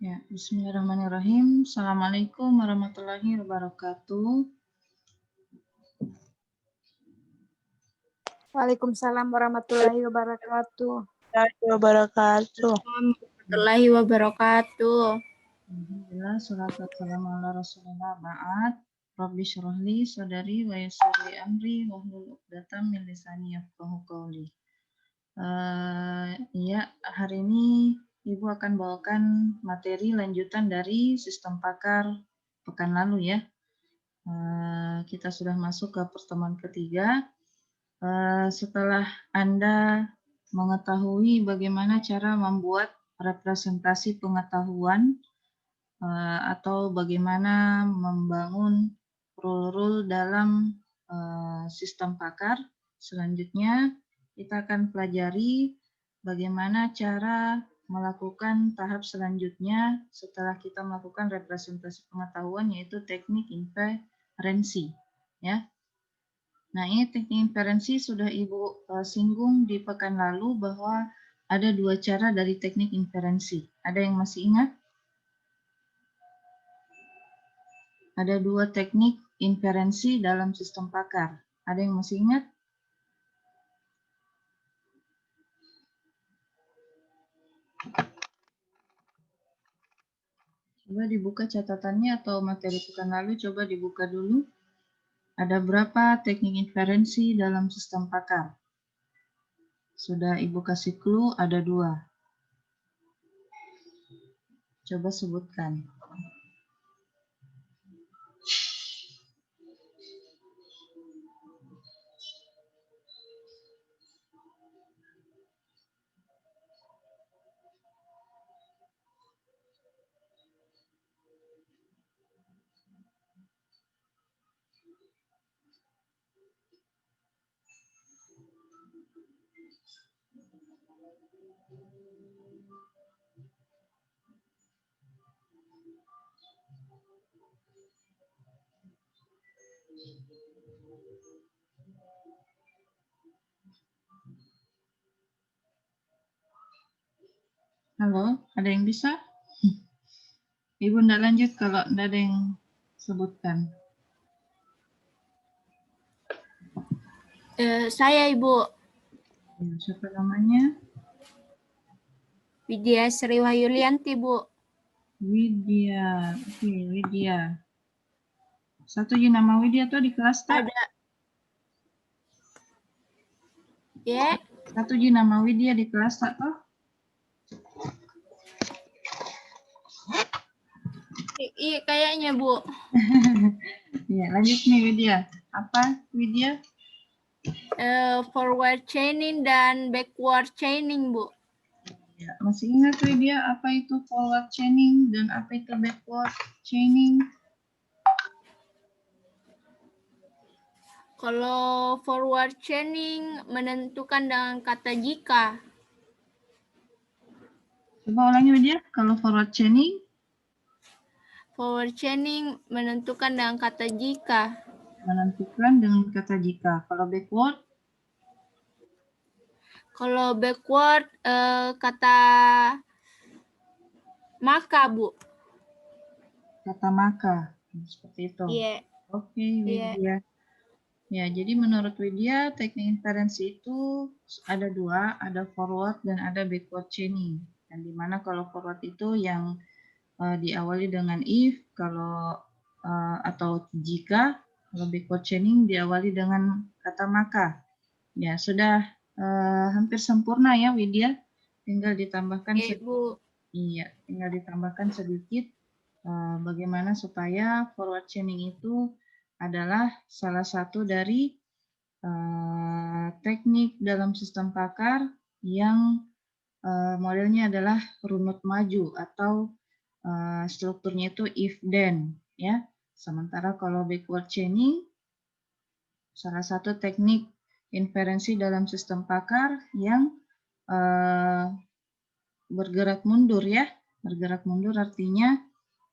Ya, bismillahirrahmanirrahim. Assalamualaikum warahmatullahi wabarakatuh. Waalaikumsalam warahmatullahi wabarakatuh. Wabarakatuh. Warahmatullahi wabarakatuh. Alhamdulillah, salatu wassalamu ala rasulillah ba'ad. Rabbi syurahli sadari wa yassirli amri wa hlul 'uqdatam min lisani yafqahu qawli. Ya, hari ini Ibu akan bawakan materi lanjutan dari sistem pakar pekan lalu ya. Kita sudah masuk ke pertemuan ketiga. Setelah Anda mengetahui bagaimana cara membuat representasi pengetahuan atau bagaimana membangun rule-rule dalam sistem pakar, selanjutnya kita akan pelajari bagaimana cara melakukan tahap selanjutnya setelah kita melakukan representasi pengetahuan, yaitu teknik inferensi. Ya. Nah, ini teknik inferensi sudah Ibu singgung di pekan lalu bahwa ada dua cara dari teknik inferensi. Ada yang masih ingat? Ada dua teknik inferensi dalam sistem pakar. Ada yang masih ingat? Coba dibuka catatannya atau materi pekan lalu, coba dibuka dulu. Ada berapa teknik inferensi dalam sistem pakar? Sudah Ibu kasih clue, ada dua. Coba sebutkan. Halo, ada yang bisa? Ibu ndak lanjut kalau ndak ada yang sebutkan. Saya Ibu Ya, siapa namanya? Widya Sri Wahyulianti, Bu. Widya. Oke, Widya. Satu je nama Widya tuh di kelas tak? Ada. Ya. Satu je nama Widya di kelas tak toh? Iya kayaknya, Bu. Ya, lanjut nih Widya. Apa Widya? Forward chaining dan backward chaining, Bu. Ya, masih ingat Widya apa itu forward chaining dan apa itu backward chaining? Kalau forward chaining menentukan dengan kata jika. Coba ulangi Widya, kalau forward chaining? Forward chaining menentukan dengan kata jika. Menentukan dengan kata jika. Kalau backward? Kalau backward kata maka, Bu. Kata maka. Seperti itu. Iya. Oke, Widya. Ya, jadi menurut Widya, teknik inferensi itu ada dua, ada forward dan ada backward chaining. Dan dimana kalau forward itu yang diawali dengan if, kalau atau jika, kalau backward chaining diawali dengan kata maka. Ya, sudah hampir sempurna ya Widya. Tinggal ditambahkan sedikit. Iya, tinggal ditambahkan sedikit bagaimana supaya forward chaining itu adalah salah satu dari teknik dalam sistem pakar yang modelnya adalah runut maju atau strukturnya itu if then ya. Sementara kalau backward chaining salah satu teknik inferensi dalam sistem pakar yang bergerak mundur ya. Bergerak mundur artinya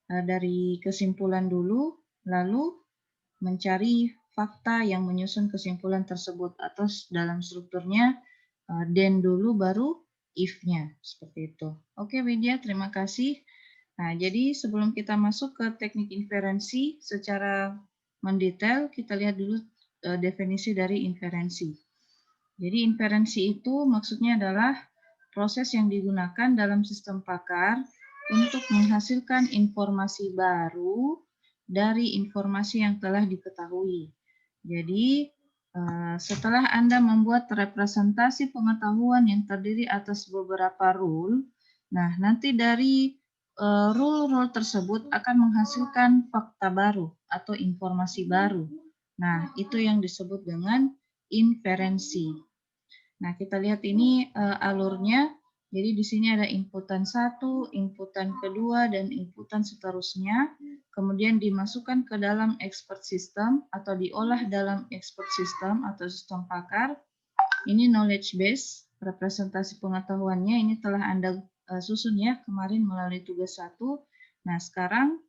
dari kesimpulan dulu lalu mencari fakta yang menyusun kesimpulan tersebut atau dalam strukturnya then dulu baru if-nya seperti itu. Oke Widya, terima kasih. Nah, jadi sebelum kita masuk ke teknik inferensi secara mendetail, kita lihat dulu definisi dari inferensi. Jadi inferensi itu maksudnya adalah proses yang digunakan dalam sistem pakar untuk menghasilkan informasi baru dari informasi yang telah diketahui. Jadi setelah Anda membuat representasi pengetahuan yang terdiri atas beberapa rule, nah nanti dari rule-rule tersebut akan menghasilkan fakta baru atau informasi baru. Nah, itu yang disebut dengan inferensi. Nah, kita lihat ini alurnya. Jadi di sini ada inputan 1, inputan kedua, dan inputan seterusnya. Kemudian dimasukkan ke dalam expert system atau diolah dalam expert system atau sistem pakar. Ini knowledge base, representasi pengetahuannya. Ini telah Anda susun ya kemarin melalui tugas 1. Nah, sekarang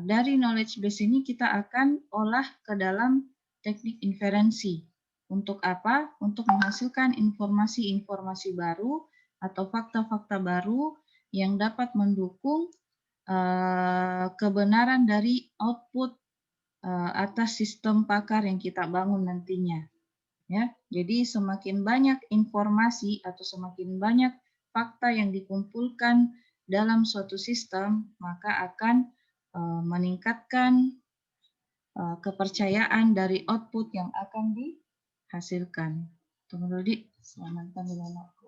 dari knowledge base ini kita akan olah ke dalam teknik inferensi. Untuk apa? Untuk menghasilkan informasi-informasi baru atau fakta-fakta baru yang dapat mendukung kebenaran dari output atas sistem pakar yang kita bangun nantinya. Ya, jadi semakin banyak informasi atau semakin banyak fakta yang dikumpulkan dalam suatu sistem, maka akan meningkatkan kepercayaan dari output yang akan dihasilkan. Tunggu dulu, Dik. Selamatkan dulu anakku.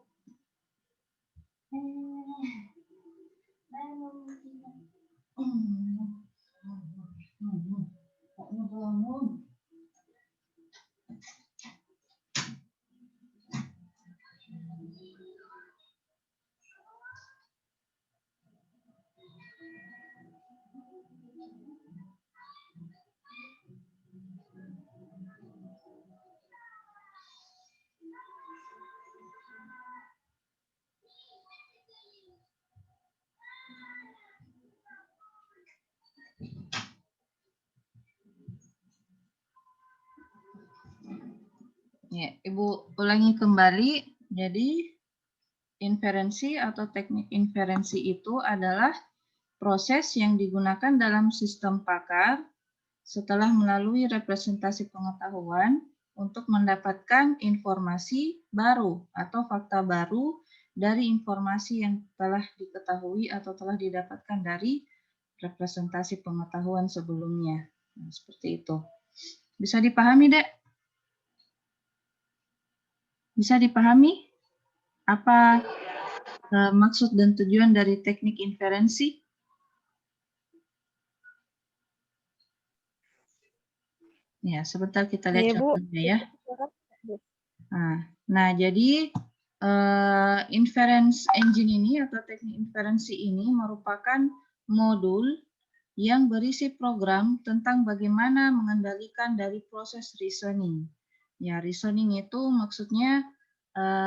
Ya, Ibu ulangi kembali. Jadi inferensi atau teknik inferensi itu adalah proses yang digunakan dalam sistem pakar setelah melalui representasi pengetahuan untuk mendapatkan informasi baru atau fakta baru dari informasi yang telah diketahui atau telah didapatkan dari representasi pengetahuan sebelumnya. Nah, seperti itu. Bisa dipahami, Dek? Bisa dipahami apa maksud dan tujuan dari teknik inferensi? Ya, sebentar kita lihat Iya, Bu. contohnya ya. Nah, jadi inference engine ini atau teknik inferensi ini merupakan modul yang berisi program tentang bagaimana mengendalikan dari proses reasoning. Ya, reasoning itu maksudnya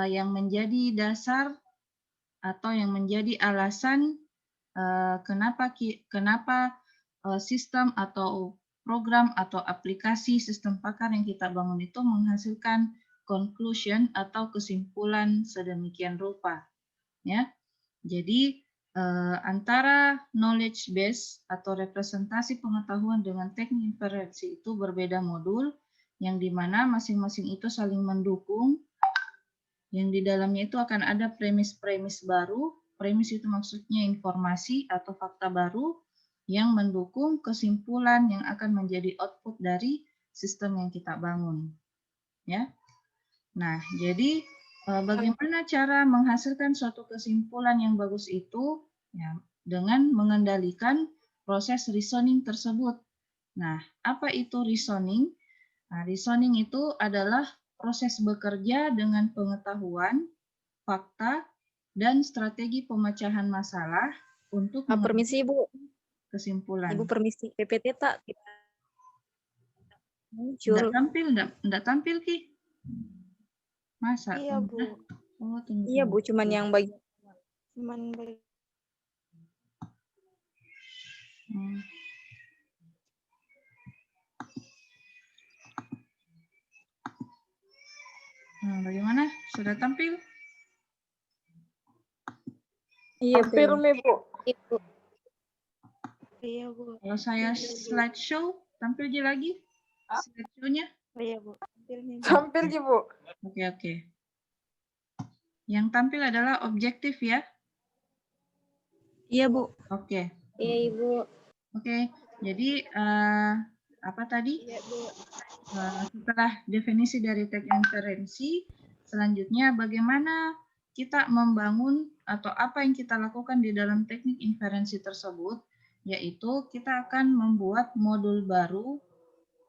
yang menjadi dasar atau yang menjadi alasan kenapa sistem atau program atau aplikasi sistem pakar yang kita bangun itu menghasilkan conclusion atau kesimpulan sedemikian rupa. Ya, jadi antara knowledge base atau representasi pengetahuan dengan teknik inferensi itu berbeda modul yang dimana masing-masing itu saling mendukung. Yang di dalamnya itu akan ada premis-premis baru. Premis itu maksudnya informasi atau fakta baru yang mendukung kesimpulan yang akan menjadi output dari sistem yang kita bangun. Ya. Nah, jadi bagaimana cara menghasilkan suatu kesimpulan yang bagus itu? Ya, dengan mengendalikan proses reasoning tersebut. Nah, apa itu reasoning? Nah, reasoning itu adalah proses bekerja dengan pengetahuan, fakta, dan strategi pemecahan masalah untuk Permisi, Ibu. kesimpulan. Ibu permisi. PPT tak muncul. Enggak tampil, Ki. Masa? Iya, Bu. Oh, tunggu. Iya, Bu, cuman yang bagian Nah, bagaimana? Sudah tampil? Iya, Hampir belum. nih, Bu. Itu. Iya, Bu. Kalau saya slideshow, tampil aja lagi slideshow-nya. Iya, Bu. Tampil nih, Bu. Tampil Ki, Bu. Oke. Yang tampil adalah objektif ya. Iya, Bu. Oke. Iya, Ibu. Oke. Jadi apa tadi? Iya, Bu. Setelah definisi dari teks inferensi, selanjutnya bagaimana kita membangun atau apa yang kita lakukan di dalam teknik inferensi tersebut, yaitu kita akan membuat modul baru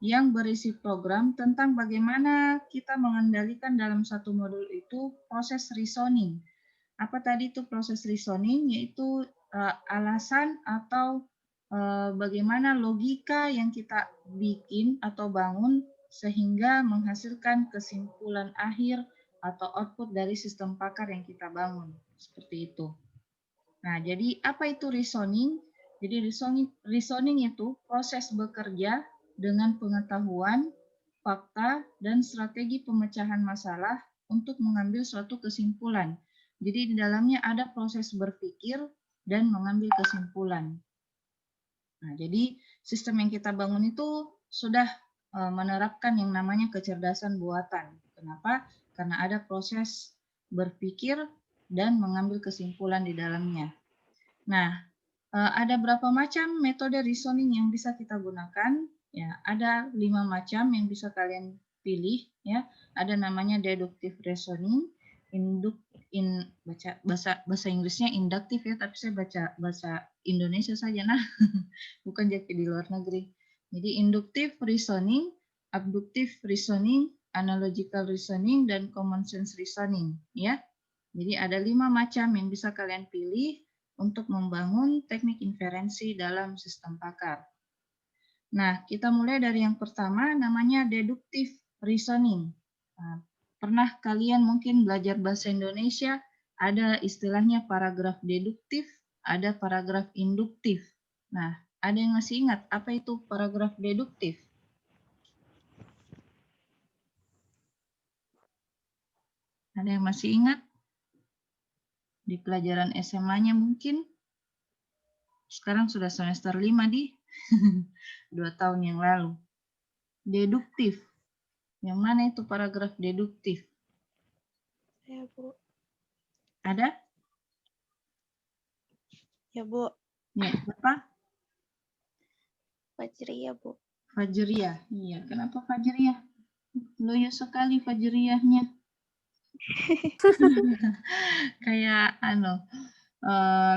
yang berisi program tentang bagaimana kita mengendalikan dalam satu modul itu proses reasoning. Apa tadi itu proses reasoning? Yaitu alasan atau bagaimana logika yang kita bikin atau bangun sehingga menghasilkan kesimpulan akhir atau output dari sistem pakar yang kita bangun. Seperti itu. Nah, jadi apa itu reasoning? Jadi reasoning itu proses bekerja dengan pengetahuan, fakta, dan strategi pemecahan masalah untuk mengambil suatu kesimpulan. Jadi di dalamnya ada proses berpikir dan mengambil kesimpulan. Nah, jadi sistem yang kita bangun itu sudah menerapkan yang namanya kecerdasan buatan. Kenapa? Karena ada proses berpikir dan mengambil kesimpulan di dalamnya. Nah, ada berapa macam metode reasoning yang bisa kita gunakan? Ya, ada 5 macam yang bisa kalian pilih. Ya, ada namanya deductive reasoning, bahasa Inggrisnya induktif ya, tapi saya baca bahasa Indonesia saja nah, bukan jadi di luar negeri. Jadi inductive reasoning, abductive reasoning, analogical reasoning, dan common sense reasoning. Ya, jadi ada 5 macam yang bisa kalian pilih untuk membangun teknik inferensi dalam sistem pakar. Nah, kita mulai dari yang pertama, namanya deductive reasoning. Nah, pernah kalian mungkin belajar bahasa Indonesia, ada istilahnya paragraf deduktif, ada paragraf induktif. Nah, ada yang masih ingat apa itu paragraf deduktif? Ada yang masih ingat? Di pelajaran SMA-nya mungkin? Sekarang sudah semester 5 di 2 tahun yang lalu. Deduktif. Yang mana itu paragraf deduktif? Iya, Bu. Ada? Ya, Bu. Ya, apa? Fajriyah, Bu. Fajriyah. Iya, kenapa Fajriyah? Loyo sekali Fajriyahnya. Kayak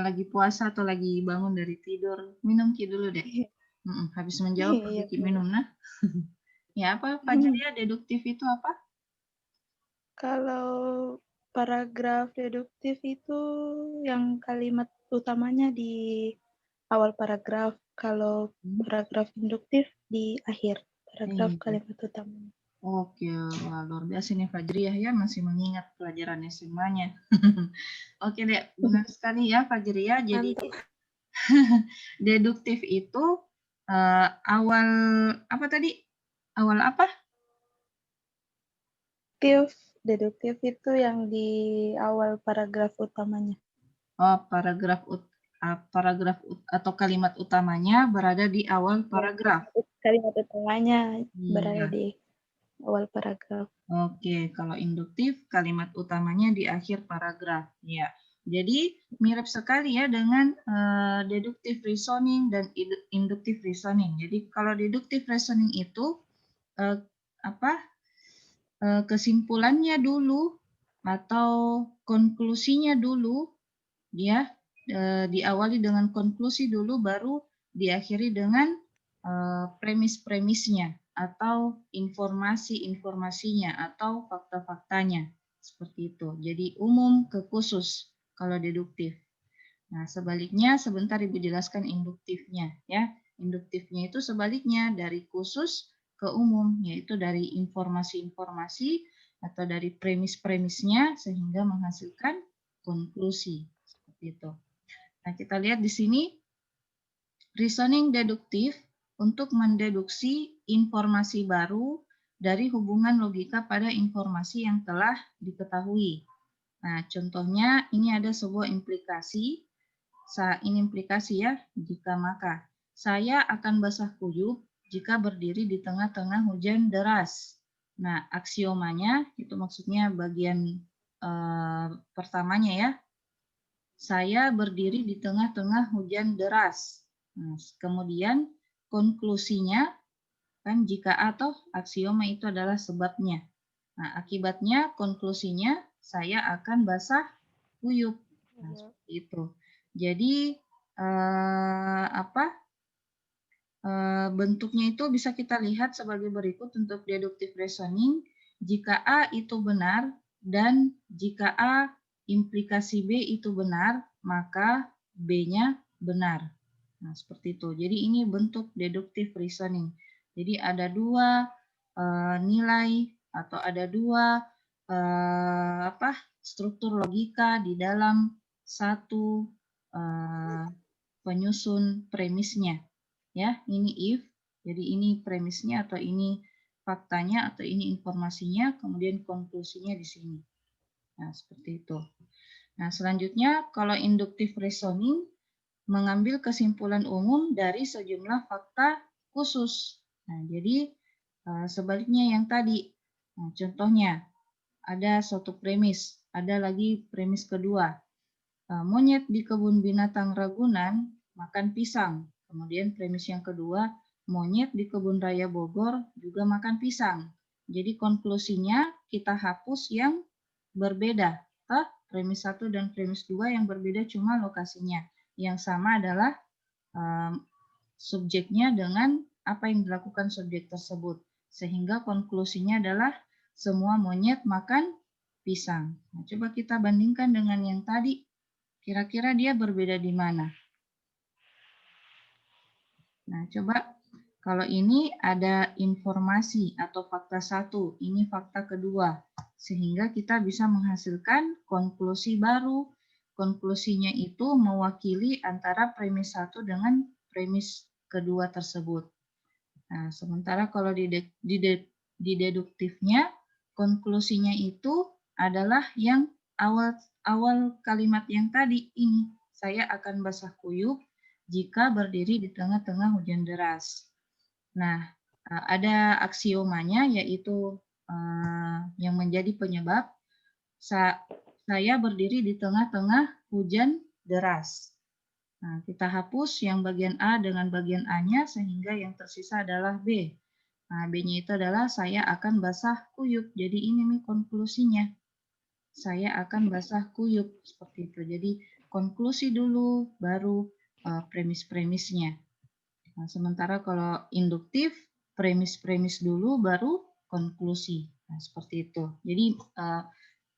lagi puasa atau lagi bangun dari tidur. Minum Ki dulu deh. Habis menjawab Iya, Ki Bu. minum nah. Ya, apa Fajriyah deduktif itu apa? Kalau paragraf deduktif itu yang kalimat utamanya di awal paragraf. Kalau paragraf induktif di akhir paragraf Iya. kalimat utamanya. Oke, wah, luar biasa nih Fajriyah ya, masih mengingat pelajaran SMA-nya. Oke deh, benar sekali ya Fajriyah. Jadi deduktif itu awal apa tadi? Awal apa? Deduktif itu yang di awal paragraf utamanya. Oh, paragraf atau kalimat utamanya berada di awal paragraf. Kalimat utamanya berada Iya. di awal paragraf. Oke, kalau induktif kalimat utamanya di akhir paragraf. Ya. Jadi mirip sekali ya dengan deductive reasoning dan inductive reasoning. Jadi kalau deductive reasoning itu kesimpulannya dulu atau konklusinya dulu, ya diawali dengan konklusi dulu, baru diakhiri dengan premis-premisnya atau informasi-informasinya atau fakta-faktanya, seperti itu. Jadi umum ke khusus kalau deduktif. Nah, sebaliknya sebentar Ibu jelaskan induktifnya ya. Induktifnya itu sebaliknya dari khusus ke umum, yaitu dari informasi-informasi atau dari premis-premisnya sehingga menghasilkan konklusi. Seperti itu. Nah, kita lihat di sini reasoning deduktif untuk mendeduksi informasi baru dari hubungan logika pada informasi yang telah diketahui. Nah, contohnya ini ada sebuah implikasi. Ini implikasi ya, jika maka. saya akan basah kuyup jika berdiri di tengah-tengah hujan deras. Nah, aksiomanya itu maksudnya bagian pertamanya ya. Saya berdiri di tengah-tengah hujan deras. Nah, kemudian konklusinya kan jika atau aksioma itu adalah sebabnya. Nah, akibatnya konklusinya saya akan basah kuyup. Nah, seperti itu. Jadi bentuknya itu bisa kita lihat sebagai berikut untuk deductive reasoning. Jika A itu benar dan jika A implikasi B itu benar, maka B-nya benar. Nah, seperti itu. Jadi ini bentuk deductive reasoning. Jadi ada dua nilai atau ada dua struktur logika di dalam satu penyusun premisnya. Ya, ini if, jadi ini premisnya atau ini faktanya atau ini informasinya, kemudian konklusinya di sini. Nah, seperti itu. Nah, selanjutnya kalau inductive reasoning mengambil kesimpulan umum dari sejumlah fakta khusus. Nah, jadi sebaliknya yang tadi. Nah, contohnya ada suatu premis, ada lagi premis kedua. Monyet di kebun binatang Ragunan makan pisang. Kemudian premis yang kedua, monyet di kebun raya Bogor juga makan pisang. Jadi konklusinya kita hapus yang berbeda. Premis 1 dan premis 2 yang berbeda cuma lokasinya. Yang sama adalah subjeknya dengan apa yang dilakukan subjek tersebut. Sehingga konklusinya adalah semua monyet makan pisang. Nah, coba kita bandingkan dengan yang tadi. Kira-kira dia berbeda di mana? Nah, coba kalau ini ada informasi atau fakta 1, ini fakta kedua. Sehingga kita bisa menghasilkan konklusi baru. Konklusinya itu mewakili antara premis 1 dengan premis kedua tersebut. Nah, sementara kalau di deduktifnya, konklusinya itu adalah yang awal kalimat yang tadi ini. Saya akan basah kuyup jika berdiri di tengah-tengah hujan deras. Nah, ada aksiomanya yaitu yang menjadi penyebab saya berdiri di tengah-tengah hujan deras. Nah, kita hapus yang bagian A dengan bagian A-nya sehingga yang tersisa adalah B. Nah, B-nya itu adalah saya akan basah kuyup. Jadi ini nih konklusinya. Saya akan basah kuyup seperti itu. Jadi konklusi dulu baru premis-premisnya. Nah, sementara kalau induktif premis-premis dulu baru konklusi. Nah, seperti itu. Jadi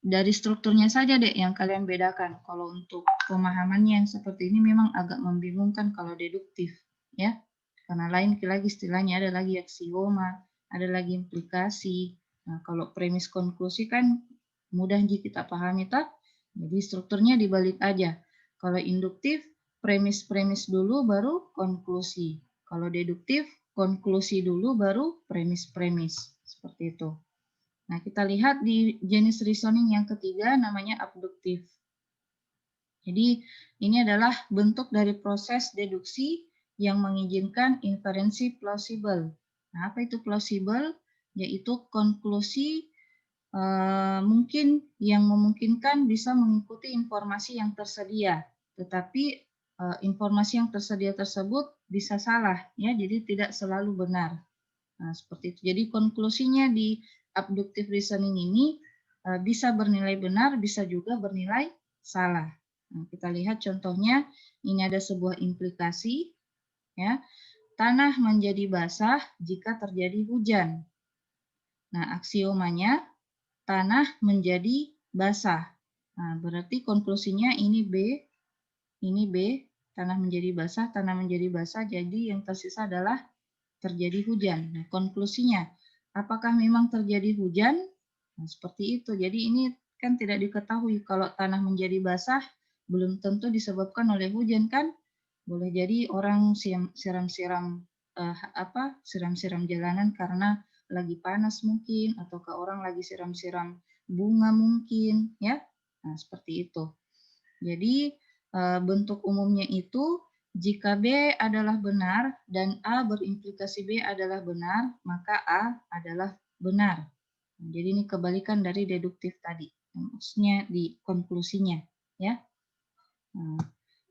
dari strukturnya saja deh yang kalian bedakan. Kalau untuk pemahamannya yang seperti ini memang agak membingungkan kalau deduktif, ya. Karena lain lagi istilahnya ada lagi aksioma, ada lagi implikasi. Nah, kalau premis konklusi kan mudah jika kita pahami tak? Jadi strukturnya dibalik aja. Kalau induktif premis-premis dulu baru konklusi. Kalau deduktif konklusi dulu baru premis-premis. Seperti itu. Nah, kita lihat di jenis reasoning yang ketiga namanya abduktif. Jadi, ini adalah bentuk dari proses deduksi yang mengizinkan inferensi plausible. Nah, apa itu plausible? Yaitu konklusi mungkin yang memungkinkan bisa mengikuti informasi yang tersedia. Tetapi informasi yang tersedia tersebut bisa salah, ya, jadi tidak selalu benar. Nah, seperti itu. Jadi konklusinya di abductive reasoning ini bisa bernilai benar, bisa juga bernilai salah. Nah, kita lihat contohnya, ini ada sebuah implikasi, ya, tanah menjadi basah jika terjadi hujan. Nah, aksiomanya tanah menjadi basah. Nah, berarti konklusinya ini B, tanah menjadi basah, jadi yang tersisa adalah terjadi hujan. Nah, konklusinya, apakah memang terjadi hujan? Nah, seperti itu. Jadi ini kan tidak diketahui kalau tanah menjadi basah belum tentu disebabkan oleh hujan kan? Boleh jadi orang siram-siram jalanan karena lagi panas mungkin, ataukah orang lagi siram-siram bunga mungkin, ya. Nah, seperti itu. Jadi bentuk umumnya itu Jika B adalah benar dan A berimplikasi B adalah benar, maka A adalah benar. Jadi ini kebalikan dari deduktif tadi, maksudnya di konklusinya, ya. Nah,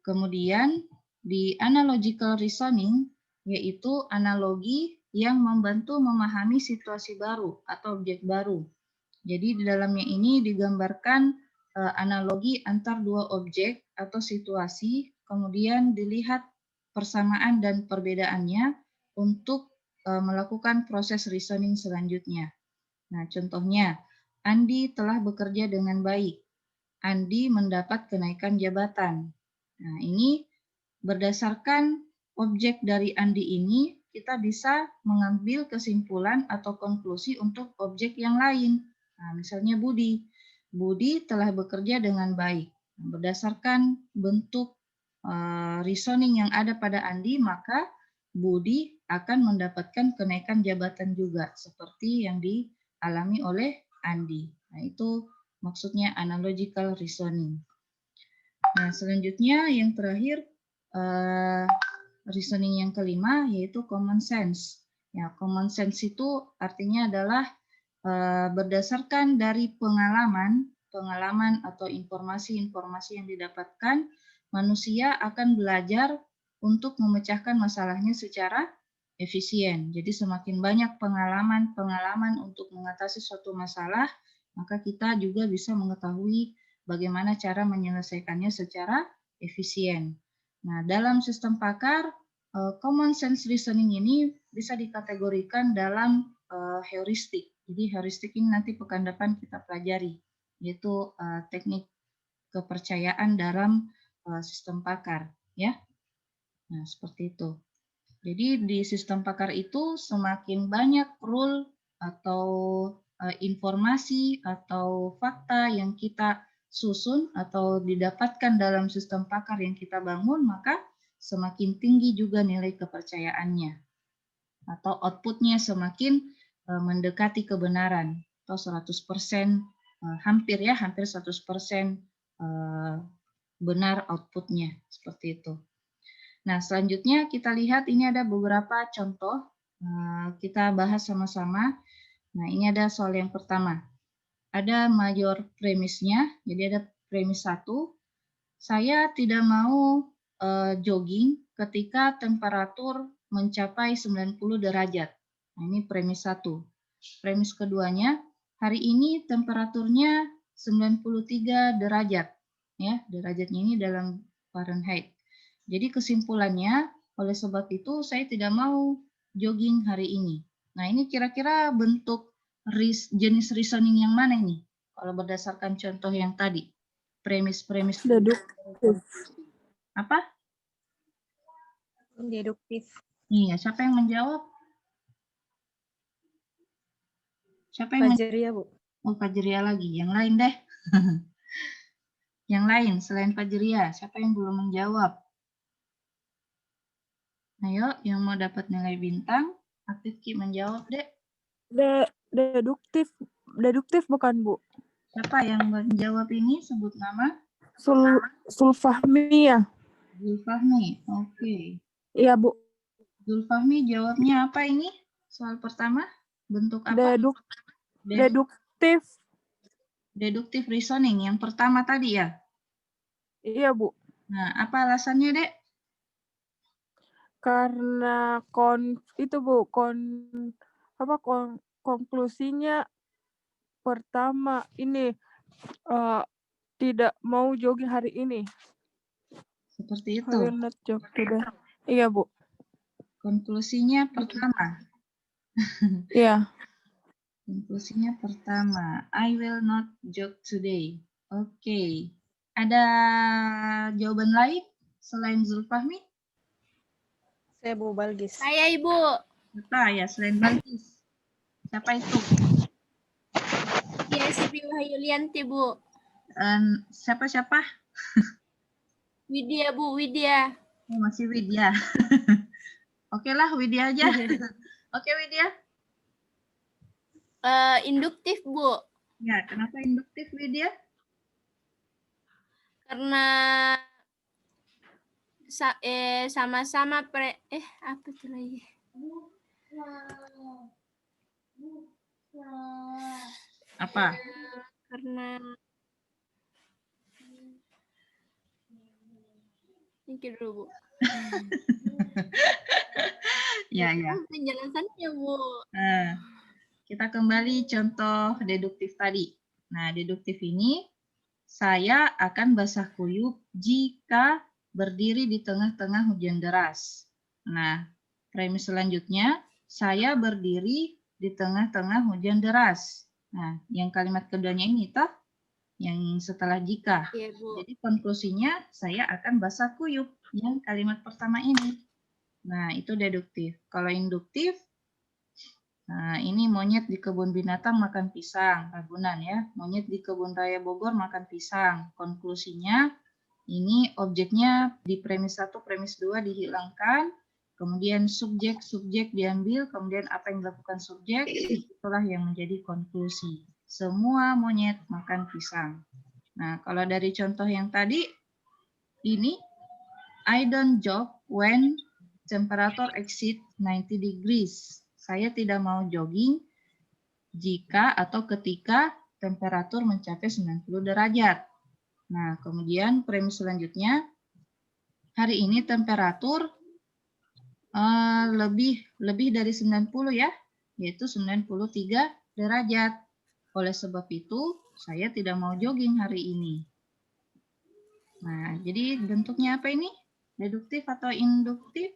kemudian di analogical reasoning, yaitu analogi yang membantu memahami situasi baru atau objek baru. Jadi di dalamnya ini digambarkan analogi antar dua objek atau situasi, kemudian dilihat persamaan dan perbedaannya untuk melakukan proses reasoning selanjutnya. Nah, contohnya, Andi telah bekerja dengan baik. Andi mendapat kenaikan jabatan. Nah, ini berdasarkan objek dari Andi ini, kita bisa mengambil kesimpulan atau konklusi untuk objek yang lain. Nah, misalnya Budi. Budi telah bekerja dengan baik. Berdasarkan bentuk reasoning yang ada pada Andi, maka Budi akan mendapatkan kenaikan jabatan juga, seperti yang dialami oleh Andi. Nah, itu maksudnya analogical reasoning. Nah, selanjutnya yang terakhir, reasoning yang kelima yaitu common sense. Ya, common sense itu artinya adalah berdasarkan dari pengalaman atau informasi-informasi yang didapatkan, manusia akan belajar untuk memecahkan masalahnya secara efisien. Jadi semakin banyak pengalaman untuk mengatasi suatu masalah, maka kita juga bisa mengetahui bagaimana cara menyelesaikannya secara efisien. Nah, dalam sistem pakar, common sense reasoning ini bisa dikategorikan dalam heuristik. Jadi heuristik ini nanti pekan depan kita pelajari, yaitu teknik kepercayaan dalam sistem pakar, ya. Nah, seperti itu. Jadi di sistem pakar itu semakin banyak rule atau informasi atau fakta yang kita susun atau didapatkan dalam sistem pakar yang kita bangun, maka semakin tinggi juga nilai kepercayaannya atau outputnya semakin mendekati kebenaran atau 100% hampir 100% benar outputnya seperti itu. Nah, selanjutnya kita lihat ini ada beberapa contoh, kita bahas sama-sama. Nah, ini ada soal yang pertama. Ada major premisnya, jadi ada premis 1. Saya tidak mau jogging ketika temperatur mencapai 90 derajat. Nah, ini premis 1. Premis keduanya, hari ini temperaturnya 93 derajat. Ya, derajatnya ini dalam Fahrenheit. Jadi kesimpulannya, oleh sebab itu saya tidak mau jogging hari ini. Nah, ini kira-kira bentuk jenis reasoning yang mana ini? Kalau berdasarkan contoh yang tadi, premis-premis. Deduktif. Apa? Deduktif. Iya, siapa yang menjawab? Siapa yang Fajria, Bu. Oh, Fajria lagi. Yang lain deh. Yang lain selain Fajria, siapa yang belum menjawab? Ayo, yang mau dapat nilai bintang, aktif Ki menjawab, Dek. Deduktif bukan, Bu? Siapa yang menjawab ini? Sebut nama. Zulfahmi ya? Zulfahmi, oke. Iya, Bu. Zulfahmi jawabnya apa ini? Soal pertama, bentuk apa? Deduktif. Deduktif reasoning, yang pertama tadi ya? Iya, Bu. Nah, apa alasannya, Dek? Karena konklusinya pertama ini tidak mau jogging hari ini. Seperti itu. I will not jog today. Iya, Bu. Konklusinya pertama. Iya. Konklusinya pertama, I will not jog today. Oke. Ada jawaban lain selain Zulfahmi? Saya Bu Balgis. Saya Ibu. Siapa ya selain Balkis? Siapa itu? Ya, Siti Wahyulianti, Bu. Siapa? Widya, Bu, Widya. Oh, masih Widya. Oke lah, Widya aja. Oke, Widya. Induktif, Bu. Ya, kenapa induktif, Widya? Karena sama-sama apa tuh lagi? Apa? Karena mikir dulu, Bu. Ya, ya. Penjelasannya, Bu. Nah, kita kembali contoh deduktif tadi. Nah, deduktif ini saya akan basah kuyup jika berdiri di tengah-tengah hujan deras. Nah, premis selanjutnya, saya berdiri di tengah-tengah hujan deras. Nah, yang kalimat keduanya ini toh, yang setelah jika. Iya, Bu. Jadi konklusinya saya akan basah kuyup yang kalimat pertama ini. Nah, itu deduktif. Kalau induktif, nah, ini monyet di kebun binatang makan pisang, Ragunan ya. Monyet di kebun raya Bogor makan pisang. Konklusinya, ini objeknya di premis 1, premis 2 dihilangkan. Kemudian subjek diambil, kemudian apa yang dilakukan subjek, itulah yang menjadi konklusi. Semua monyet makan pisang. Nah, kalau dari contoh yang tadi, ini, I don't jog when temperature exceed 90 degrees. Saya tidak mau jogging jika atau ketika temperatur mencapai 90 derajat. Nah, kemudian premis selanjutnya, hari ini temperatur lebih dari 90 ya, yaitu 93 derajat. Oleh sebab itu, saya tidak mau jogging hari ini. Nah, jadi bentuknya apa ini? Deduktif atau induktif?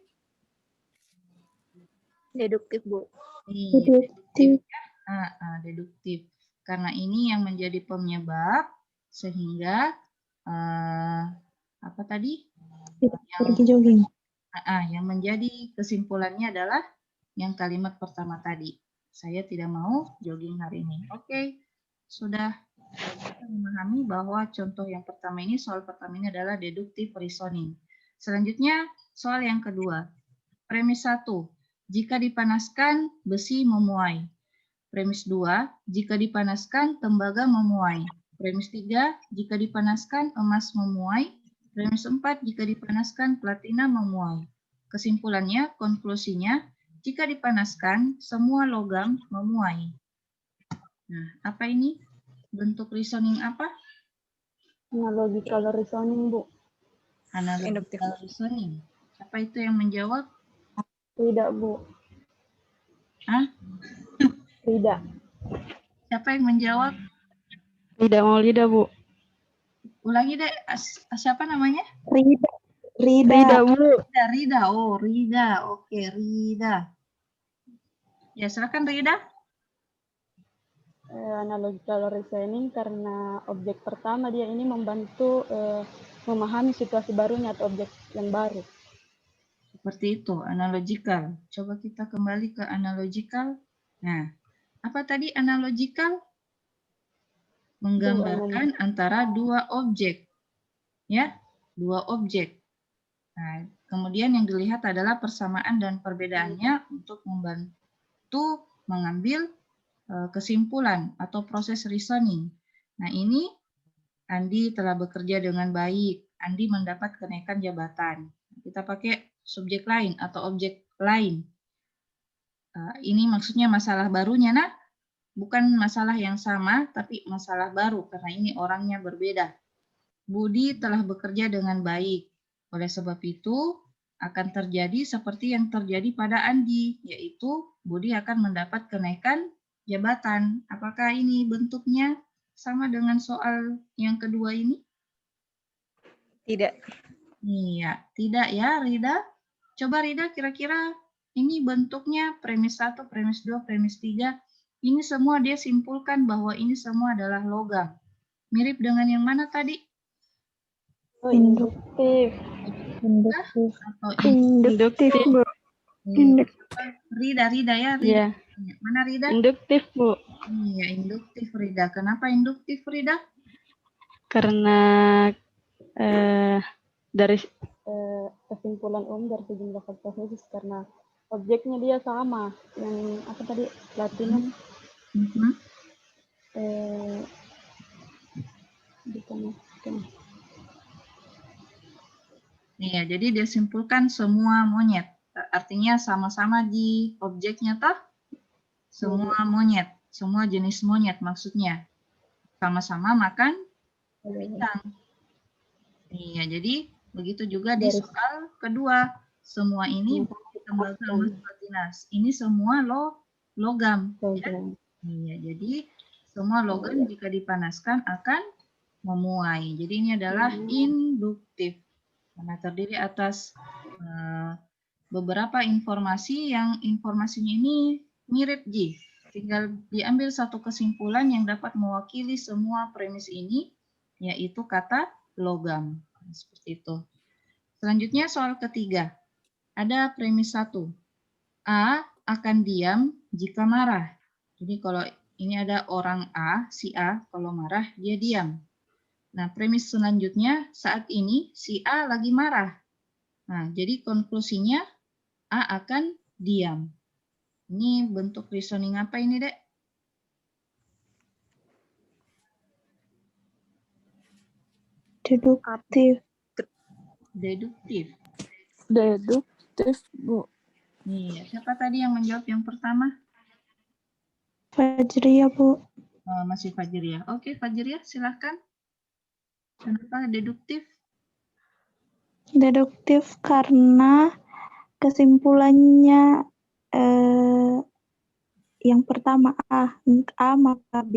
Deduktif, Bu. Iya, deduktif. Deduktif. Karena ini yang menjadi penyebab sehingga apa tadi? Pergi jogging. Yang menjadi kesimpulannya adalah yang kalimat pertama tadi. Saya tidak mau jogging hari ini. Oke, sudah kita memahami bahwa contoh yang pertama ini, soal pertama ini adalah deductive reasoning. Selanjutnya, soal yang kedua. Premis 1, jika dipanaskan, besi memuai. Premis 2, jika dipanaskan, tembaga memuai. Premis 3, jika dipanaskan, emas memuai. Premis 4, jika dipanaskan, platina memuai. Kesimpulannya, konklusinya, jika dipanaskan, semua logam memuai. Nah, apa ini? Bentuk reasoning apa? Analogical reasoning, Bu. Analogical reasoning. Apa itu yang menjawab? Tidak, Bu. Hah? Tidak. Siapa yang menjawab? Tidak mau lidah, Bu. Ulangi deh, siapa namanya? Rida. Rida, Bu. Rida. Oh, Rida. Oke, Rida. Ya, silakan Rida. Analogical reasoning karena objek pertama dia ini membantu memahami situasi barunya atau objek yang baru. Seperti itu, analogical. Coba kita kembali ke analogical. Nah, apa tadi analogical? Menggambarkan antara dua objek. Ya, dua objek. Nah, kemudian yang dilihat adalah persamaan dan perbedaannya untuk membantu mengambil kesimpulan atau proses reasoning. Nah, ini Andi telah bekerja dengan baik. Andi mendapat kenaikan jabatan. Kita pakai subjek lain atau objek lain. Ini maksudnya masalah barunya, nah. Bukan masalah yang sama, tapi masalah baru karena ini orangnya berbeda. Budi telah bekerja dengan baik. Oleh sebab itu, akan terjadi seperti yang terjadi pada Andi, yaitu Budi akan mendapat kenaikan jabatan. Apakah ini bentuknya sama dengan soal yang kedua ini? Tidak. Iya, tidak ya, Rida. Coba Rida, kira-kira ini bentuknya premis 1, premis 2, premis 3. Ini semua dia simpulkan bahwa ini semua adalah logam. Mirip dengan yang mana tadi? Induktif. Induktif. Atau Induktif, Bu. Rida ya. Rida. Iya. Mana Rida? Induktif, Bu. Iya, induktif Rida. Kenapa induktif Rida? Karena dari Kesimpulan dari sejumlah faktor khusus karena objeknya dia sama. Yang apa tadi? Platinum. Iya, jadi dia simpulkan semua monyet. Artinya sama-sama di objeknya toh? Semua monyet, semua jenis monyet maksudnya. Sama-sama makan pisang. Iya, jadi begitu juga di soal kedua. Semua ini ditambahkan Mas Patinas. Ini semua logam. Ya? Iya, jadi semua logam jika dipanaskan akan memuai. Jadi ini adalah induktif. Karena terdiri atas beberapa informasi yang informasinya ini mirip Ji. Tinggal diambil satu kesimpulan yang dapat mewakili semua premis ini, yaitu kata logam. Seperti itu. Selanjutnya soal ketiga. Ada premis 1. A akan diam jika marah. Jadi kalau ini ada orang A, si A, kalau marah dia diam. Nah, premis selanjutnya saat ini si A lagi marah. Nah, jadi konklusinya A akan diam. Ini bentuk reasoning apa ini, Dek? Deduktif. Deduktif. Deduktif, Bu. Iya, siapa tadi yang menjawab yang pertama? Fajria, Bu. Oh, masih Fajria. Oke, Fajria, silahkan. Kenapa deduktif? Deduktif karena kesimpulannya yang pertama A maka B,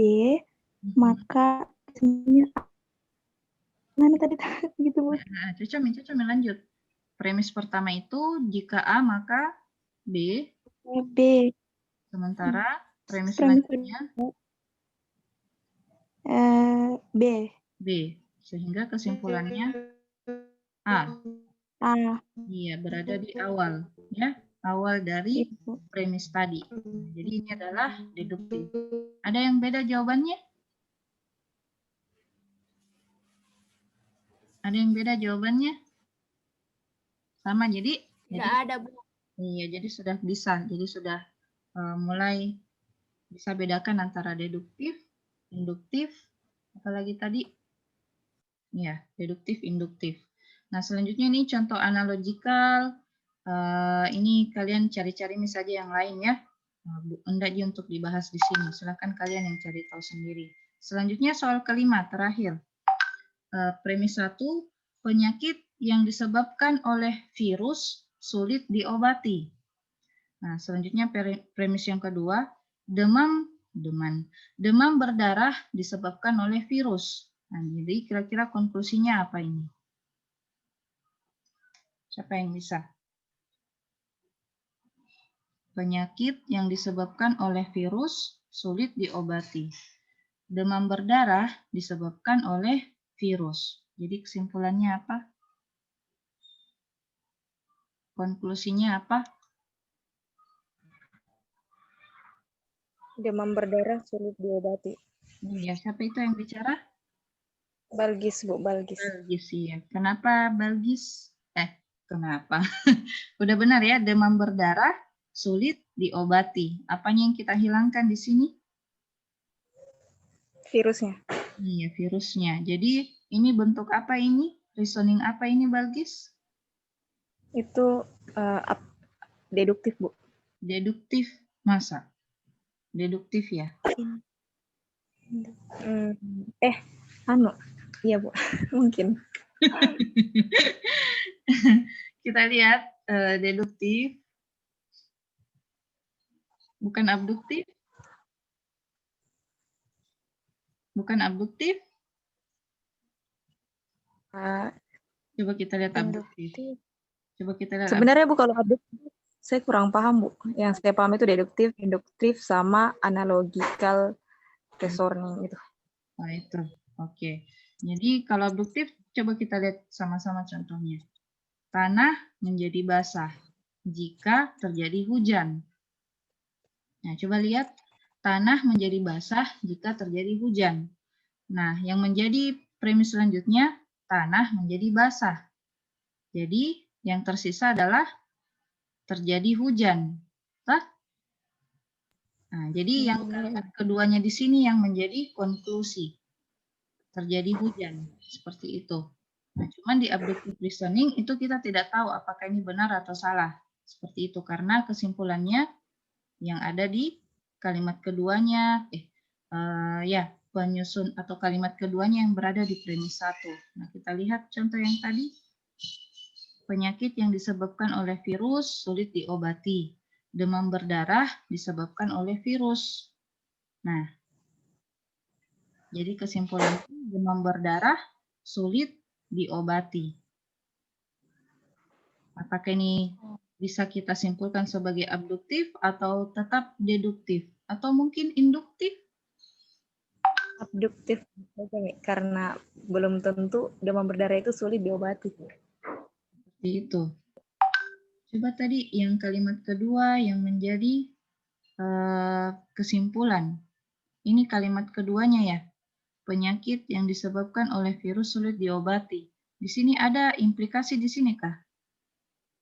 maka kesimpulannya A. Mana tadi gitu, Bu? Nah, Cocomin, lanjut. Premis pertama itu jika A maka B. B. Sementara premis selanjutnya B. B. Sehingga kesimpulannya A. Iya, berada di awal, ya, awal dari premis tadi. Jadi ini adalah deduktif. Ada yang beda jawabannya? Ada yang beda jawabannya? Sama, jadi Tidak ada, Bu. Iya, jadi sudah bisa. Jadi sudah mulai bisa bedakan antara deduktif, induktif, apalagi tadi? Ya, deduktif, induktif. Nah, selanjutnya ini contoh analogikal. Ini kalian cari-cari misalnya yang lain ya. Enggak untuk dibahas di sini. Silakan kalian yang cari tahu sendiri. Selanjutnya soal kelima, terakhir. Premis 1, penyakit yang disebabkan oleh virus sulit diobati. Nah, selanjutnya premis yang kedua, demam berdarah disebabkan oleh virus. Nah, jadi kira-kira konklusinya apa ini? Siapa yang bisa? Penyakit yang disebabkan oleh virus sulit diobati. Demam berdarah disebabkan oleh virus. Jadi kesimpulannya apa? Konklusinya apa? Demam berdarah sulit diobati. Ya, siapa itu yang bicara? Balgis, Bu, Balgis. Balgis, ya. Kenapa Balgis? Kenapa? Udah benar ya, demam berdarah sulit diobati. Apanya yang kita hilangkan di sini? Virusnya. Iya, virusnya. Jadi ini bentuk apa ini? Reasoning apa ini, Balgis? Itu deduktif, Bu. Deduktif. Masa? Deduktif ya? Iya, Bu. Mungkin. Kita lihat deduktif. Bukan abduktif? Bukan abduktif? Coba kita lihat abduktif. Coba kita lihat. Sebenarnya Bu, kalau abduktif saya kurang paham, Bu. Yang saya paham itu deduktif, induktif, sama analogical reasoning itu. Nah, itu. Oke. Jadi kalau abduktif, coba kita lihat sama-sama contohnya. Tanah menjadi basah jika terjadi hujan. Nah, coba lihat. Tanah menjadi basah jika terjadi hujan. Nah, yang menjadi premis selanjutnya, tanah menjadi basah. Jadi, yang tersisa adalah terjadi hujan. Nah, jadi yang kalimat keduanya di sini yang menjadi konklusi. Terjadi hujan, seperti itu. Nah, cuman di abductive reasoning itu kita tidak tahu apakah ini benar atau salah. Seperti itu, karena kesimpulannya yang ada di kalimat keduanya, penyusun atau kalimat keduanya yang berada di premis 1. Nah, kita lihat contoh yang tadi. Penyakit yang disebabkan oleh virus sulit diobati. Demam berdarah disebabkan oleh virus. Nah, jadi kesimpulannya demam berdarah sulit diobati. Apakah ini bisa kita simpulkan sebagai abduktif atau tetap deduktif? Atau mungkin induktif? Abduktif karena belum tentu demam berdarah itu sulit diobati. Seperti itu. Coba tadi yang kalimat kedua yang menjadi kesimpulan. Ini kalimat keduanya ya. Penyakit yang disebabkan oleh virus sulit diobati. Di sini ada implikasi di sini kah?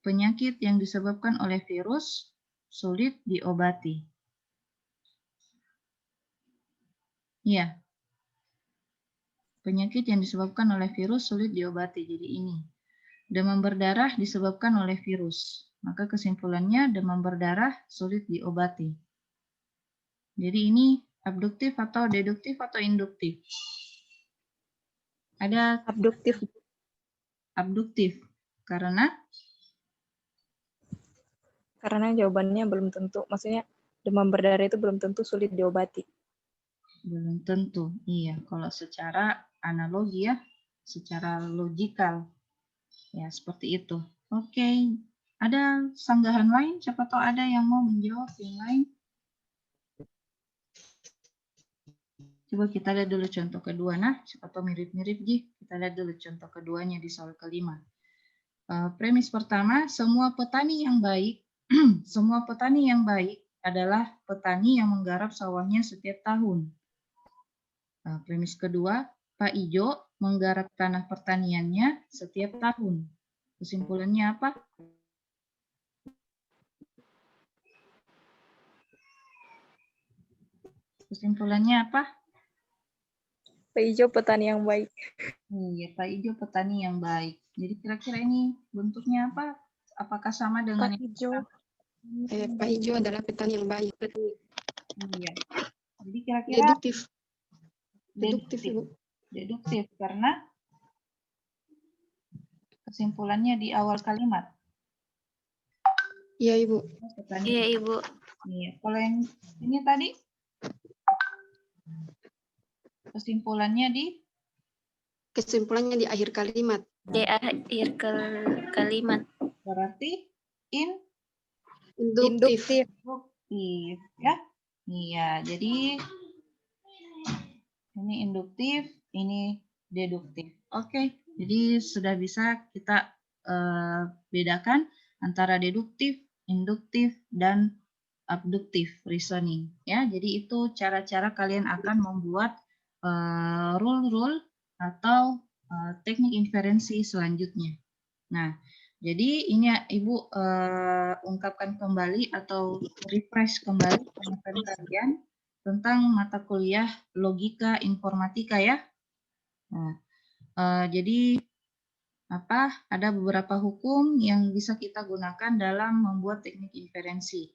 Penyakit yang disebabkan oleh virus sulit diobati. Iya. Penyakit yang disebabkan oleh virus sulit diobati. Jadi ini. Demam berdarah disebabkan oleh virus. Maka kesimpulannya demam berdarah sulit diobati. Jadi ini abduktif atau deduktif atau induktif? Ada Abduktif. Abduktif. Karena Jawabannya belum tentu. Maksudnya demam berdarah itu belum tentu sulit diobati. belum tentu. Iya, kalau secara analogi ya, secara logikal. Ya, seperti itu. Oke. Ada sanggahan lain? Siapa tahu ada yang mau menjawab yang lain? Coba kita lihat dulu contoh kedua. Nah, siapa tahu mirip-mirip, Ji. Kita lihat dulu contoh keduanya di soal kelima. Premis pertama, semua petani yang baik, semua petani yang baik adalah petani yang menggarap sawahnya setiap tahun. Premis kedua, Pak Ijo menggarap tanah pertaniannya setiap tahun. Kesimpulannya apa? Kesimpulannya apa? Pak Ijo petani yang baik. Iya, Pak Ijo petani yang baik. Jadi kira-kira ini bentuknya apa? Apakah sama dengan Pak Ijo. Pak Ijo adalah petani yang baik. Iya. Jadi kira-kira Deduktif. Deduktif, Ibu. Deduktif karena kesimpulannya di awal kalimat. Iya, Ibu. Petani. Iya, Ibu. Iya. Kalau yang ini tadi kesimpulannya Kesimpulannya di akhir kalimat. Di akhir kalimat. berarti Induktif. induktif ya. Iya, jadi ini induktif, ini deduktif. Oke, jadi sudah bisa kita bedakan antara deduktif, induktif, dan abduktif reasoning. Ya, jadi itu cara-cara kalian akan membuat rule-rule atau teknik inferensi selanjutnya. Nah, jadi ini Ibu ungkapkan kembali atau refresh kembali penonton kalian tentang mata kuliah logika informatika ya. Nah, jadi ada beberapa hukum yang bisa kita gunakan dalam membuat teknik inferensi.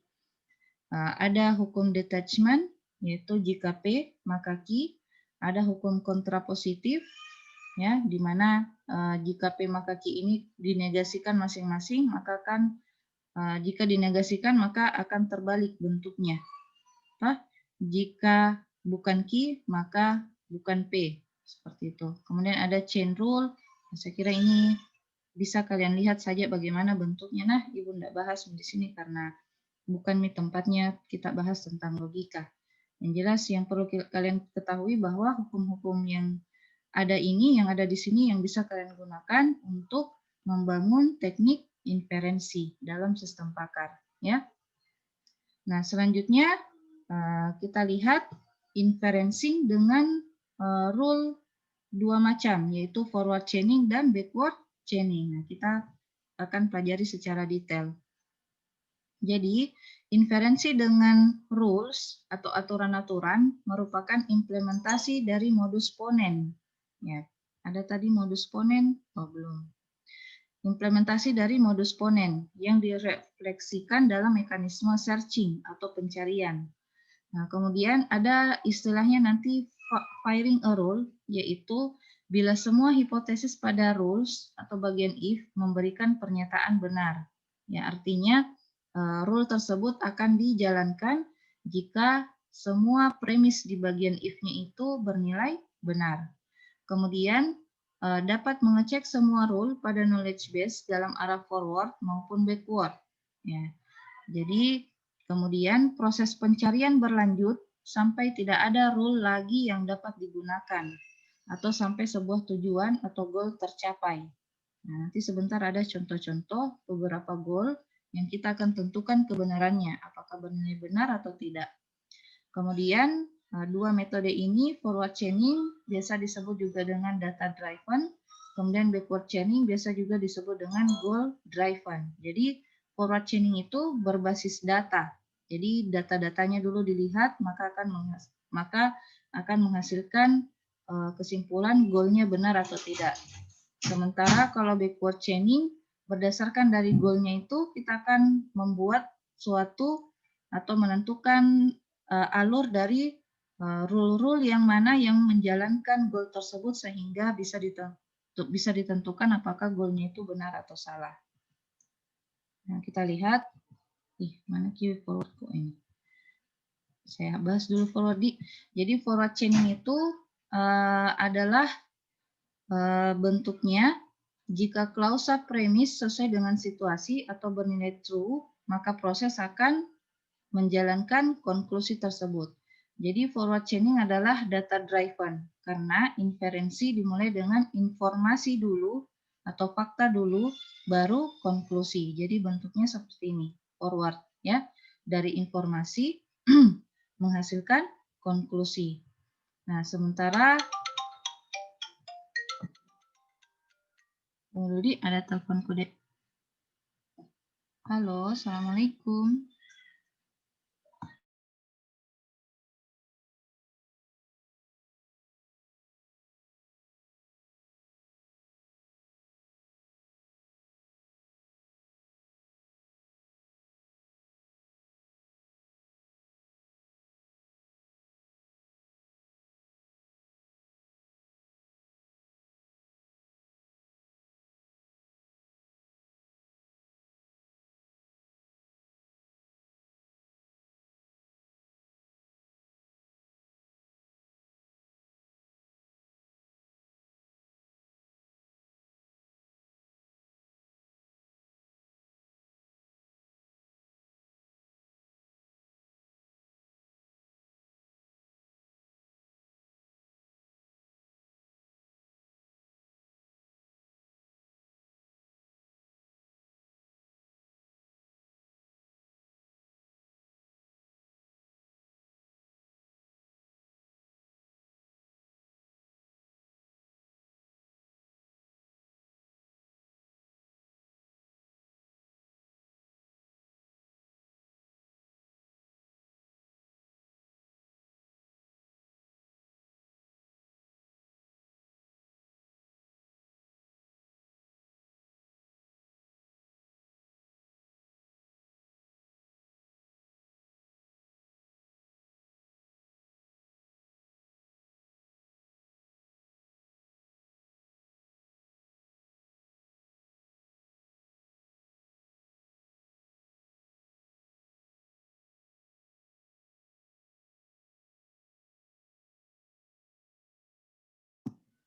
Ada hukum detachment, yaitu jika P maka Q. Ada hukum kontrapositif, ya, di mana jika P maka Q ini dinegasikan masing-masing, maka jika dinegasikan maka akan terbalik bentuknya. Jika bukan Q maka bukan P, seperti itu. Kemudian ada chain rule. Saya kira ini bisa kalian lihat saja bagaimana bentuknya. Nah, Ibu tidak bahas di sini karena bukan tempatnya kita bahas tentang logika. Yang jelas yang perlu kalian ketahui bahwa hukum-hukum yang ada ini, yang ada di sini yang bisa kalian gunakan untuk membangun teknik inferensi dalam sistem pakar. Ya. Nah, selanjutnya kita lihat inferencing dengan rule dua macam, yaitu forward chaining dan backward chaining. Nah, kita akan pelajari secara detail. Jadi, inferensi dengan rules atau aturan-aturan merupakan implementasi dari modus ponens. Ya, Ada tadi modus ponen? Oh, belum. Implementasi dari modus ponen yang direfleksikan dalam mekanisme searching atau pencarian. Nah, kemudian ada istilahnya nanti firing a rule, yaitu bila semua hipotesis pada rules atau bagian if memberikan pernyataan benar. Ya, artinya rule tersebut akan dijalankan jika semua premis di bagian if-nya itu bernilai benar. Kemudian dapat mengecek semua rule pada knowledge base dalam arah forward maupun backward. Ya. Jadi kemudian proses pencarian berlanjut sampai tidak ada rule lagi yang dapat digunakan atau sampai sebuah tujuan atau goal tercapai. Nah, nanti sebentar ada contoh-contoh beberapa goal yang kita akan tentukan kebenarannya, apakah bernilai benar atau tidak. Kemudian dua metode ini, forward chaining biasa disebut juga dengan data driven, kemudian backward chaining biasa juga disebut dengan goal driven. Jadi forward chaining itu berbasis data. Jadi data-datanya dulu dilihat, maka akan menghasilkan kesimpulan goalnya benar atau tidak. Sementara kalau backward chaining berdasarkan dari goalnya itu kita akan membuat suatu atau menentukan alur dari rule-rule yang mana yang menjalankan goal tersebut sehingga bisa ditentukan apakah goalnya itu benar atau salah. Nah, kita lihat, mana keyword forward kok ini? Saya bahas dulu forward. Jadi forward chaining itu adalah bentuknya jika klausa premis sesuai dengan situasi atau bernilai true, maka proses akan menjalankan konklusi tersebut. Jadi forward chaining adalah data driven karena inferensi dimulai dengan informasi dulu atau fakta dulu baru konklusi. Jadi bentuknya seperti ini, forward ya. Dari informasi menghasilkan konklusi. Nah, sementara Rudi ada telepon kode. Halo, Assalamualaikum.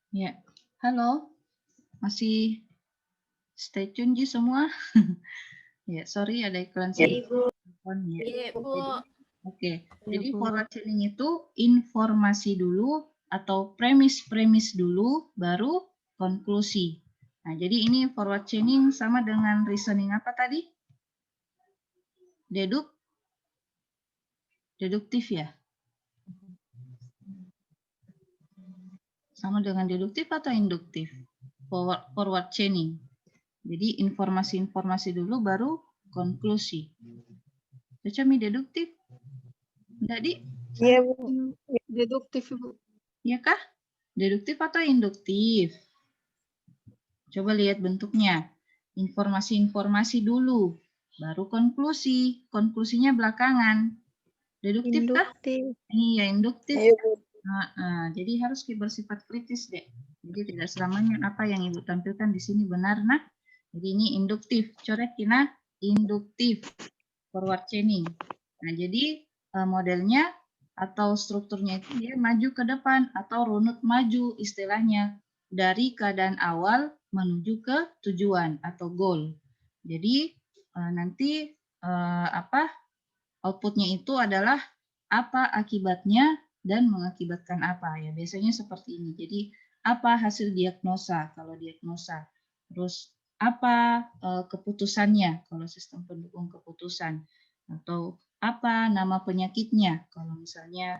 Ya, halo, masih stay tune Ji semua? Ya, sorry ada iklan sedikit. Iya, Bu. Oke, jadi forward chaining itu informasi dulu atau premis-premis dulu, baru konklusi. Nah, jadi ini forward chaining sama dengan reasoning apa tadi? Deduktif ya? Sama dengan deduktif atau induktif? Forward chaining. Jadi informasi-informasi dulu baru konklusi. Baca mi deduktif? Enggak, Di? Iya, Bu. Deduktif, Ibu. Iya kah? Deduktif atau induktif? Coba lihat bentuknya. Informasi-informasi dulu, baru konklusi. Konklusinya belakangan. Deduktif kah? Induktif. Iya, induktif. Ayo, Bu. Jadi harus bersifat kritis, Dek. Jadi tidak selamanya apa yang Ibu tampilkan di sini benar, nah. Jadi ini induktif. Coret Kina, induktif. Forward chaining. Nah, jadi modelnya atau strukturnya itu dia maju ke depan atau runut maju istilahnya dari keadaan awal menuju ke tujuan atau goal. Jadi nanti outputnya itu adalah apa akibatnya dan mengakibatkan apa ya. Biasanya seperti ini. Jadi apa hasil diagnosa kalau diagnosa. Terus apa keputusannya kalau sistem pendukung keputusan, atau apa nama penyakitnya kalau misalnya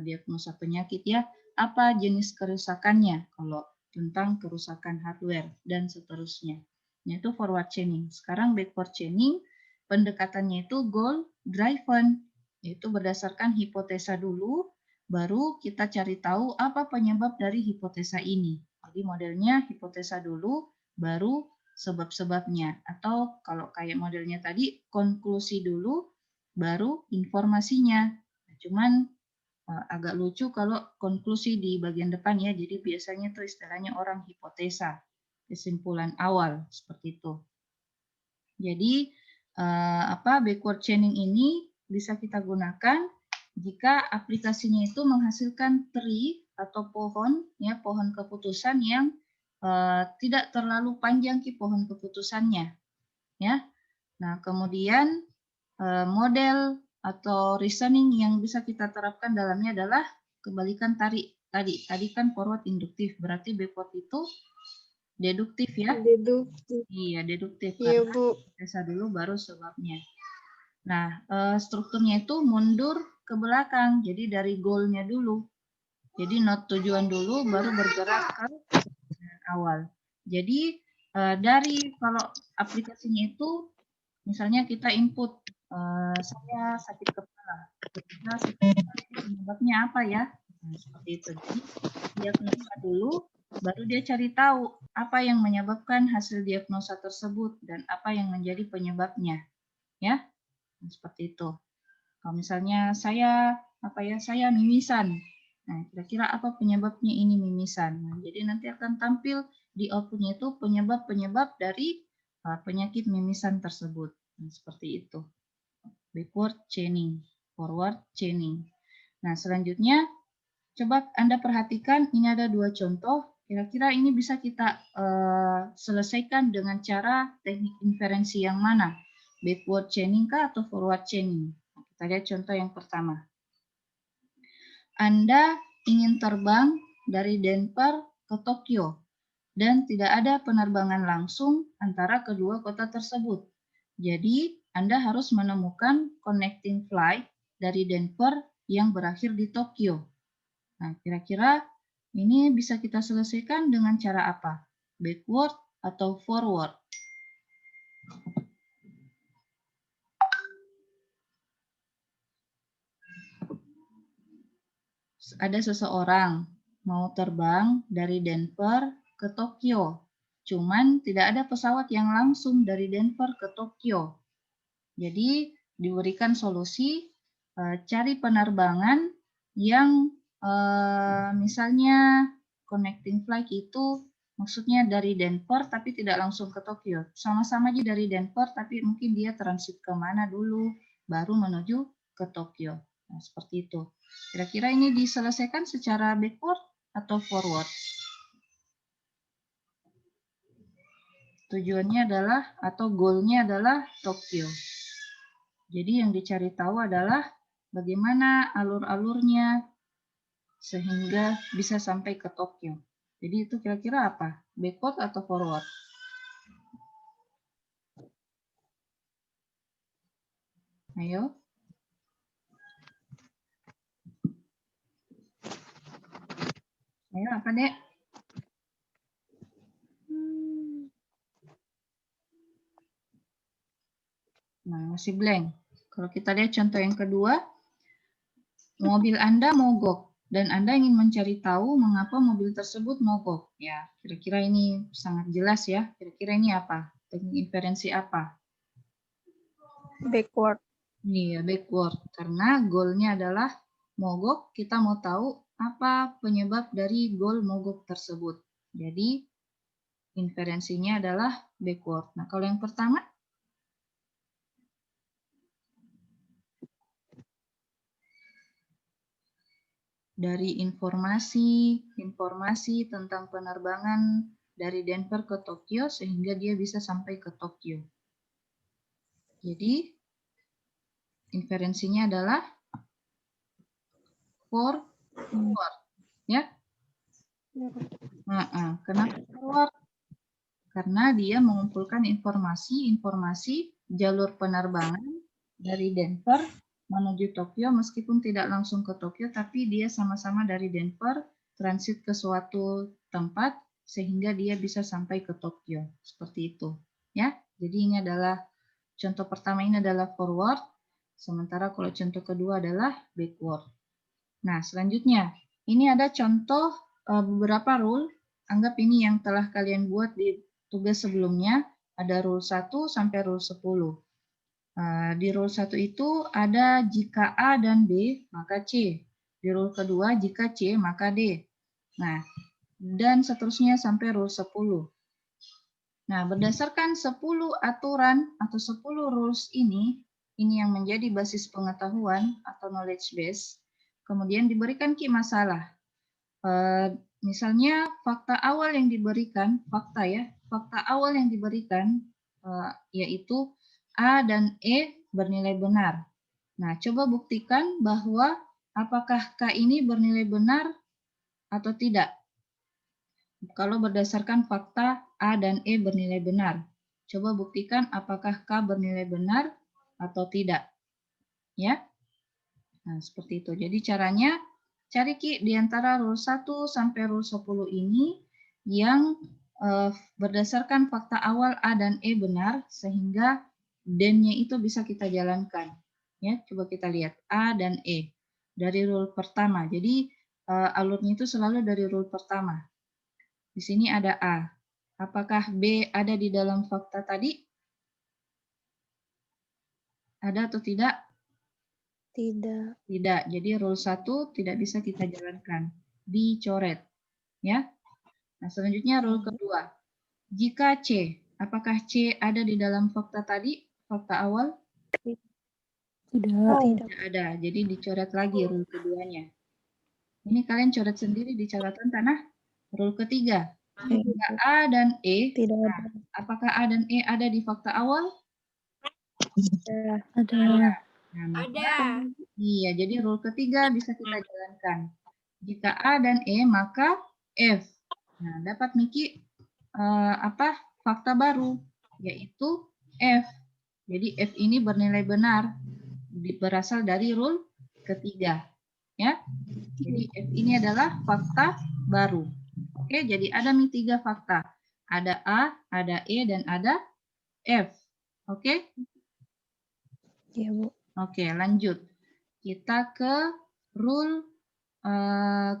diagnosa penyakit ya, apa jenis kerusakannya kalau tentang kerusakan hardware dan seterusnya. Nah, itu forward chaining. Sekarang backward chaining, pendekatannya itu goal driven, yaitu berdasarkan hipotesa dulu, baru kita cari tahu apa penyebab dari hipotesa ini. Jadi modelnya hipotesa dulu, baru sebab-sebabnya. Atau kalau kayak modelnya tadi, konklusi dulu, baru informasinya. Cuman agak lucu kalau konklusi di bagian depan ya, jadi biasanya itu istilahnya orang hipotesa, kesimpulan awal, seperti itu. Jadi backward chaining ini bisa kita gunakan jika aplikasinya itu menghasilkan tree atau pohon, ya pohon keputusan yang tidak terlalu panjang pohon keputusannya, ya. Nah, kemudian model atau reasoning yang bisa kita terapkan dalamnya adalah kebalikan tadi kan forward induktif, berarti backward itu deduktif ya. Deduktif. Iya, deduktif. Iya, Karena Bu. hipotesa dulu baru sebabnya. Nah, strukturnya itu mundur ke belakang. Jadi dari goal-nya dulu. Jadi not tujuan dulu, baru bergerak ke awal. Jadi dari kalau aplikasinya itu, misalnya kita input, saya sakit kepala. Kita penyebabnya apa ya? Nah, seperti itu. Jadi diagnosa dulu, baru dia cari tahu apa yang menyebabkan hasil diagnosa tersebut dan apa yang menjadi penyebabnya, ya. Nah, seperti itu. Kalau misalnya saya mimisan. Nah, kira-kira apa penyebabnya ini mimisan? Nah, jadi nanti akan tampil di outputnya itu penyebab-penyebab dari penyakit mimisan tersebut. Nah, seperti itu. Backward chaining, forward chaining. Nah, selanjutnya coba Anda perhatikan, ini ada dua contoh. Kira-kira ini bisa kita selesaikan dengan cara teknik inferensi yang mana? Backward chaining kah atau forward chaining? Kita lihat contoh yang pertama. Anda ingin terbang dari Denver ke Tokyo dan tidak ada penerbangan langsung antara kedua kota tersebut. Jadi, Anda harus menemukan connecting flight dari Denver yang berakhir di Tokyo. Nah, kira-kira ini bisa kita selesaikan dengan cara apa? Backward atau forward? Ada seseorang mau terbang dari Denver ke Tokyo. Cuman tidak ada pesawat yang langsung dari Denver ke Tokyo. Jadi diberikan solusi cari penerbangan yang misalnya connecting flight itu maksudnya dari Denver tapi tidak langsung ke Tokyo. Sama-sama aja dari Denver tapi mungkin dia transit ke mana dulu baru menuju ke Tokyo. Nah, seperti itu. Kira-kira ini diselesaikan secara backward atau forward? Tujuannya adalah atau goal-nya adalah Tokyo. Jadi yang dicari tahu adalah bagaimana alur-alurnya sehingga bisa sampai ke Tokyo. Jadi itu kira-kira apa? Backward atau forward? Ayo. Ayo apa, Dek? Nah, masih blank. Kalau kita lihat contoh yang kedua, mobil Anda mogok. dan Anda ingin mencari tahu mengapa mobil tersebut mogok. Ya, kira-kira ini sangat jelas ya. Kira-kira ini apa? Teknik inferensi apa? Backward. Iya, backward. Karena goalnya adalah mogok, kita mau tahu apa penyebab dari goal mogok tersebut. Jadi, inferensinya adalah backward. Nah, kalau yang pertama, dari informasi tentang penerbangan dari Denver ke Tokyo sehingga dia bisa sampai ke Tokyo. Jadi, inferensinya adalah forward, ya. Kenapa forward? Karena dia mengumpulkan informasi jalur penerbangan dari Denver menuju Tokyo, meskipun tidak langsung ke Tokyo, tapi dia sama-sama dari Denver transit ke suatu tempat sehingga dia bisa sampai ke Tokyo. Seperti itu, ya. Jadi ini adalah contoh pertama, ini adalah forward, sementara kalau contoh kedua adalah backward. Nah, selanjutnya ini ada contoh beberapa rule. Anggap ini yang telah kalian buat di tugas sebelumnya, ada rule 1 sampai rule 10. Di rule 1 itu ada jika A dan B, maka C. Di rule kedua, jika C, maka D. Nah, dan seterusnya sampai rule 10. Nah, berdasarkan 10 aturan atau 10 rules ini yang menjadi basis pengetahuan atau knowledge base, kemudian diberikan masalah. Misalnya fakta awal yang diberikan, fakta awal yang diberikan yaitu A dan E bernilai benar. Nah, coba buktikan bahwa apakah K ini bernilai benar atau tidak. Kalau berdasarkan fakta A dan E bernilai benar, coba buktikan apakah K bernilai benar atau tidak. Ya. Nah, seperti itu. Jadi caranya cari di antara rule 1 sampai rule 10 ini yang berdasarkan fakta awal A dan E benar sehingga then-nya itu bisa kita jalankan. Ya, coba kita lihat A dan E dari rule pertama. Jadi alurnya itu selalu dari rule pertama. Di sini ada A. Apakah B ada di dalam fakta tadi? Ada atau tidak? Tidak. Tidak. Jadi rule 1 tidak bisa kita jalankan. Dicoret. Ya. Nah, selanjutnya rule kedua. Jika C, apakah C ada di dalam fakta tadi? Fakta awal? Tidak. Tidak ada. Jadi dicoret lagi rule keduanya. Ini kalian coret sendiri di catatan tanah. Rule ketiga. Jika A dan E, Tidak ada. apakah A dan E ada di fakta awal? Ada. Nah, maka, Ada. iya, jadi rule ketiga bisa kita jalankan. Jika A dan E, maka F. Nah, dapat Miki fakta baru, yaitu F. Jadi F ini bernilai benar, berasal dari rule ketiga. Ya. Jadi F ini adalah fakta baru. Oke, jadi ada 3 fakta. Ada A, ada E, dan ada F. Oke? Iya, Bu. Oke, lanjut. Kita ke rule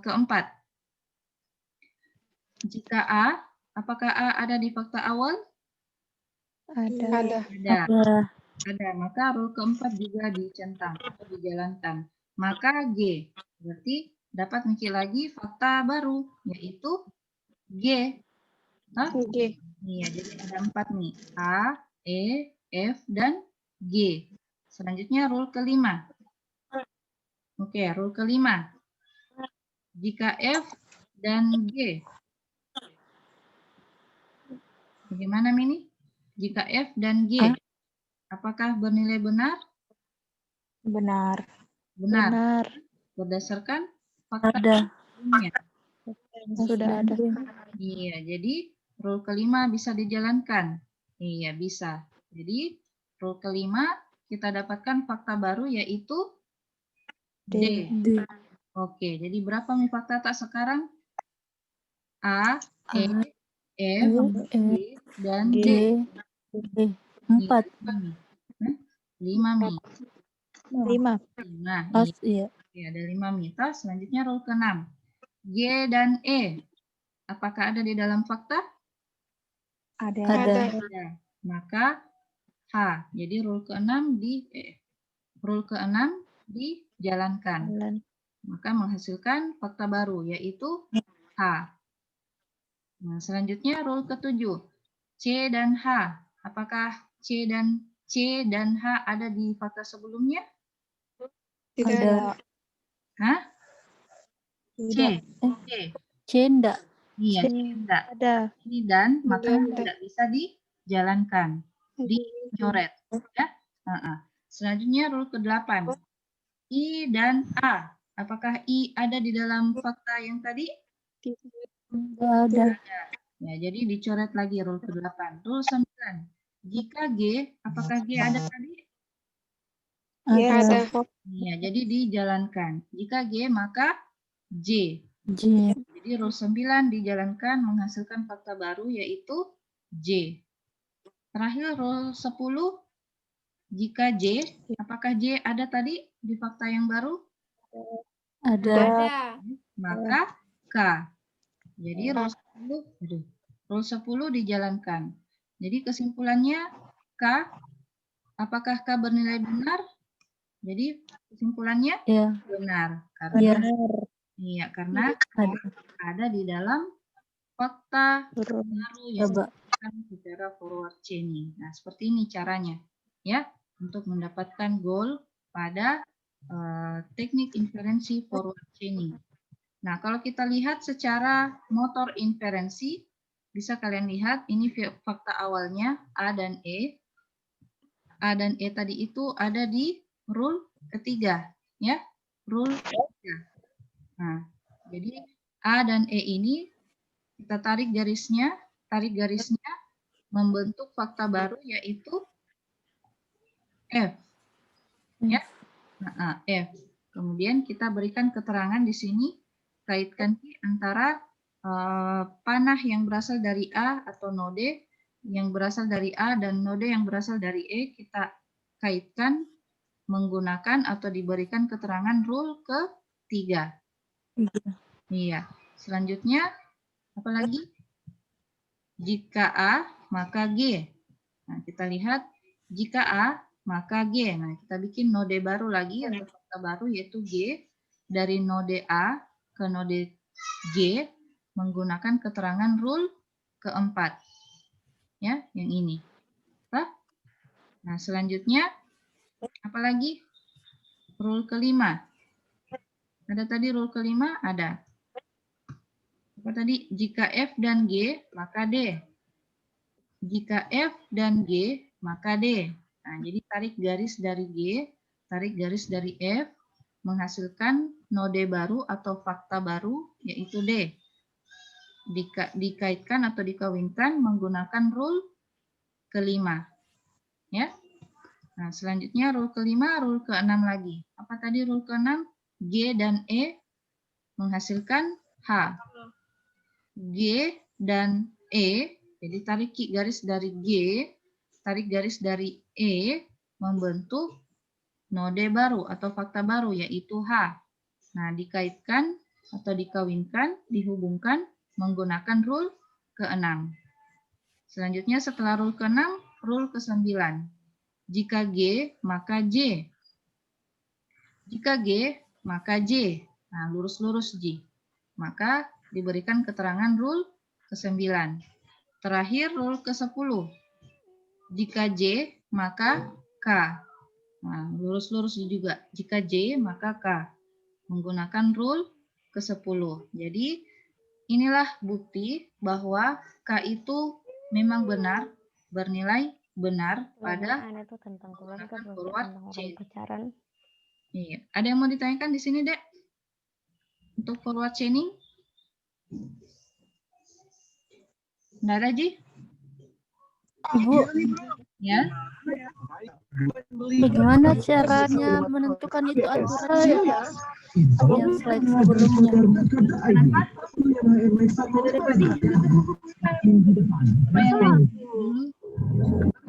keempat. Jika A, apakah A ada di fakta awal? Ada. Ada. Maka rule keempat juga dicentang atau dijalankan. Maka G. Berarti dapat Miki lagi fakta baru, yaitu G. G. Iya, jadi ada 4 nih. A, E, F, dan G. Selanjutnya rule kelima. Oke, rule kelima. Jika F dan G. Bagaimana, Mini? Jika F dan G, apakah bernilai benar? Benar. Benar. Berdasarkan fakta sebelumnya. Sudah ada. Iya, jadi rule kelima bisa dijalankan. Iya, bisa. Jadi rule kelima kita dapatkan fakta baru yaitu D. Oke, jadi berapa nih fakta tak sekarang? A, E, F, G, dan D. 4. 5 nih. 5 nih. 5. Nah, Iya. Ya, ada 5 mitos. Selanjutnya rule ke-6. G dan E. Apakah ada di dalam fakta? Ada. Ada. Ada. Maka H. Jadi rule ke-6 dijalankan. Maka menghasilkan fakta baru, yaitu H. Nah, selanjutnya rule ke-7. C dan H. Apakah C dan H ada di fakta sebelumnya? Tidak ada. Hah? Tidak. C. Cenda. Iya, C enggak. Ada. Ini dan, maka Ada. tidak bisa dijalankan. Dicoret. Ya? Selanjutnya rule ke-8. I dan A. Apakah I ada di dalam fakta yang tadi? Tidak ada. Ya, jadi dicoret lagi rule ke-8. Rule 9. Jika G, apakah G ada tadi? Ada. Ya, jadi dijalankan. Jika G, maka J. J. Jadi rule 9 dijalankan menghasilkan fakta baru, yaitu J. Terakhir rule 10. Jika J, apakah J ada tadi di fakta yang baru? Ada. Ada. Maka K. Jadi rule 10 dijalankan. Jadi kesimpulannya K, apakah K bernilai benar? Jadi kesimpulannya Ya. benar. Iya. Karena ada di dalam fakta baru yang Coba. dilakukan secara forward chaining. Nah, seperti ini caranya ya untuk mendapatkan goal pada teknik inferensi forward chaining. Nah, kalau kita lihat secara motor inferensi, bisa kalian lihat ini fakta awalnya A dan E. A dan E tadi itu ada di rule ketiga, ya, rule ketiga. Nah, jadi A dan E ini kita tarik garisnya membentuk fakta baru, yaitu F. Ya. Nah, F. Kemudian kita berikan keterangan di sini, kaitkan antara panah yang berasal dari A atau node yang berasal dari A dan node yang berasal dari E, kita kaitkan menggunakan atau diberikan keterangan rule ke-3. Iya. Selanjutnya apa lagi? Jika A, maka G. Nah, kita lihat jika A, maka G. Nah, kita bikin node baru lagi atau fakta baru, yaitu G. Dari node A ke node G menggunakan keterangan rule ke-4. Ya, yang ini. Nah, selanjutnya apa lagi? Rule ke-5. Ada tadi rule ke-5? Ada. Apa tadi? Jika F dan G, maka D. Jika F dan G, maka D. Nah, jadi tarik garis dari G, tarik garis dari F, menghasilkan node baru atau fakta baru, yaitu D. Dikaitkan atau dikawinkan menggunakan rule ke-5. Ya. Nah, selanjutnya rule ke-5, rule ke-6 lagi. Apa tadi rule ke-6? G dan E menghasilkan H. G dan E, jadi tarik garis dari G, tarik garis dari E, membentuk node baru atau fakta baru, yaitu H. Nah, dikaitkan atau dikawinkan, dihubungkan menggunakan rule ke-6. Selanjutnya setelah rule ke-6, rule ke-9. Jika G, maka J. Jika G, maka J. Nah, lurus-lurus J. Maka diberikan keterangan rule ke-9. Terakhir rule ke-10. Jika J, maka K. Nah, lurus-lurus juga. Jika J, maka K. Menggunakan rule ke-10. Jadi, inilah bukti bahwa K itu memang benar, bernilai benar pada forward chain. Iya. Ada yang mau ditanyakan di sini, Dek? Untuk forward chaining? Nggak ada, Ji? Ibu, Ya. bagaimana caranya menentukan itu aturannya? Yang slide sebelumnya.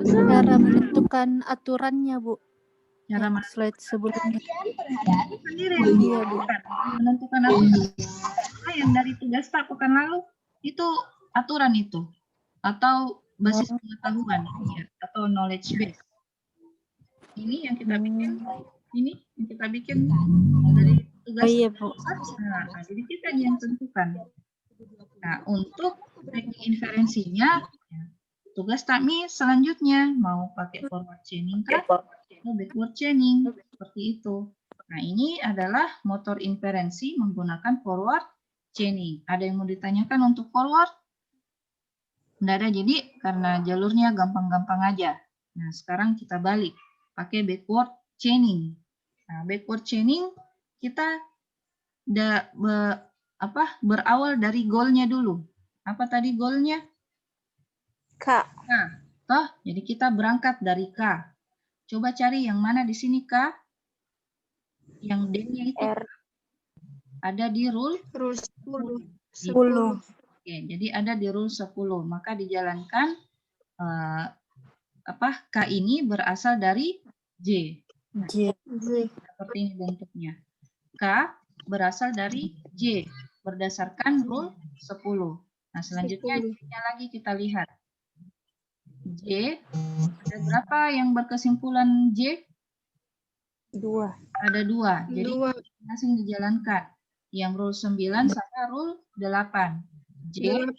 Cara menentukan aturannya, Bu. Cara Yang slide sebelumnya. sendiri Iya, Bu. menentukan aturan. Nah, yang dari tugas tak pekan lalu itu aturan itu atau basis pengetahuan ya, atau knowledge base. Ini yang kita bikin, ini yang kita bikin dari tugas. Oh iya, Bu. Nah, jadi kita yang tentukan. Nah, untuk teknik inferensinya, tugas takmi selanjutnya mau pakai forward chaining kah atau backward chaining seperti itu. Nah, ini adalah motor inferensi menggunakan forward chaining. Ada yang mau ditanyakan untuk forward? Tidak ada, jadi karena jalurnya gampang-gampang aja. Nah, sekarang kita balik pakai backward chaining. Nah, backward chaining kita berawal dari goalnya dulu. Apa tadi goalnya? K. K. Toh, jadi kita berangkat dari K. Coba cari yang mana di sini K? Yang D-nya itu R. ada di rule 10. Oke, jadi ada di rule 10. Maka dijalankan K ini berasal dari J. J. Seperti ini bentuknya. K berasal dari J berdasarkan rule 10. Nah, selanjutnya J-nya lagi kita lihat. J, ada berapa yang berkesimpulan J? 2. Ada 2. Jadi masing dijalankan. Yang rule 9 sama rule 8. J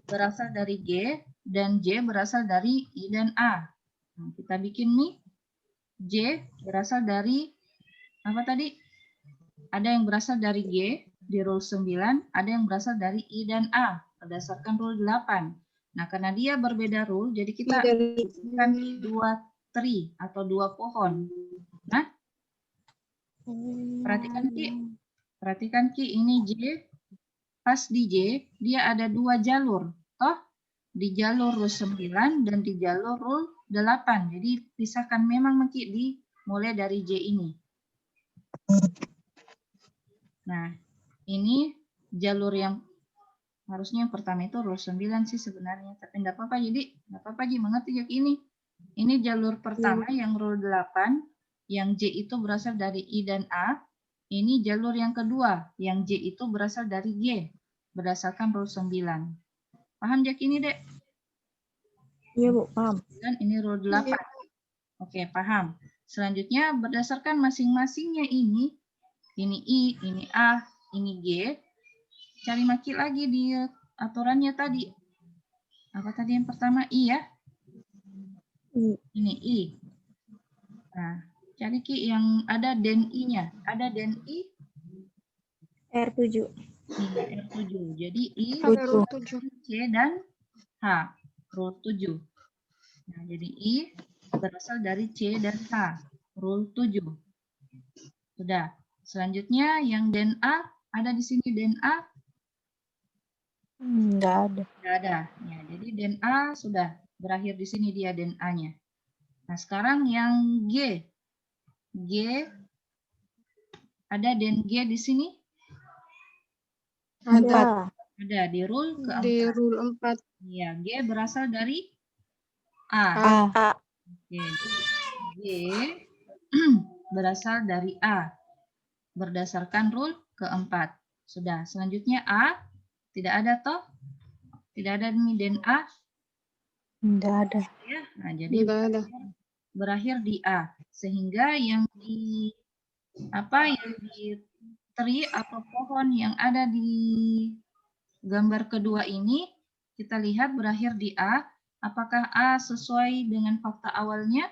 berasal dari G dan J berasal dari I dan A. Nah, kita bikin nih. J berasal dari apa tadi? Ada yang berasal dari G di rule 9, ada yang berasal dari I dan A berdasarkan rule 8. Nah, karena dia berbeda rule, jadi kita kan 2 tree atau 2 pohon. Nah, perhatikan Ki, ini J. Pas di J, dia ada 2 jalur. Toh, di jalur rule 9 dan di jalur rule 8. Jadi, pisahkan memang Ki mulai dari J ini. Nah, ini jalur yang harusnya yang pertama itu rule 9 sih sebenarnya. Tapi enggak apa-apa, jadi enggak apa-apa Ji, mengerti ya ini. Ini jalur pertama yang rule 8, yang J itu berasal dari I dan A. Ini jalur yang kedua, yang J itu berasal dari G, berdasarkan rule 9. Paham Jak ini, Dek? Iya, Bu, paham. Dan ini rule 8. Oke, paham. Selanjutnya, berdasarkan masing-masingnya ini I, ini A, ini G, cari maki lagi di aturannya tadi. Apa tadi yang pertama? I ya? Ini I. Nah, cari Ki yang ada den I-nya. Ada den I? R7. Iya, R7. Jadi I, C, dan H. Rule 7. Nah, jadi I berasal dari C dan H. Rule 7. Sudah. Selanjutnya yang den A, ada di sini den A? Enggak ada. Tidak ada. Ya, jadi den A sudah berakhir di sini dia den A-nya. Nah, sekarang yang G. G, ada den G di sini? Ada. Ada di rule keempat. Di rule 4. Iya, G berasal dari A. A. Oke, G berasal dari A. Berdasarkan rule keempat. Sudah. Selanjutnya A. Tidak ada toh? Tidak ada nih den A? Enggak ada. Ya, nah jadi berakhir di A. Sehingga yang di tree atau pohon yang ada di gambar kedua ini kita lihat berakhir di A. Apakah A sesuai dengan fakta awalnya?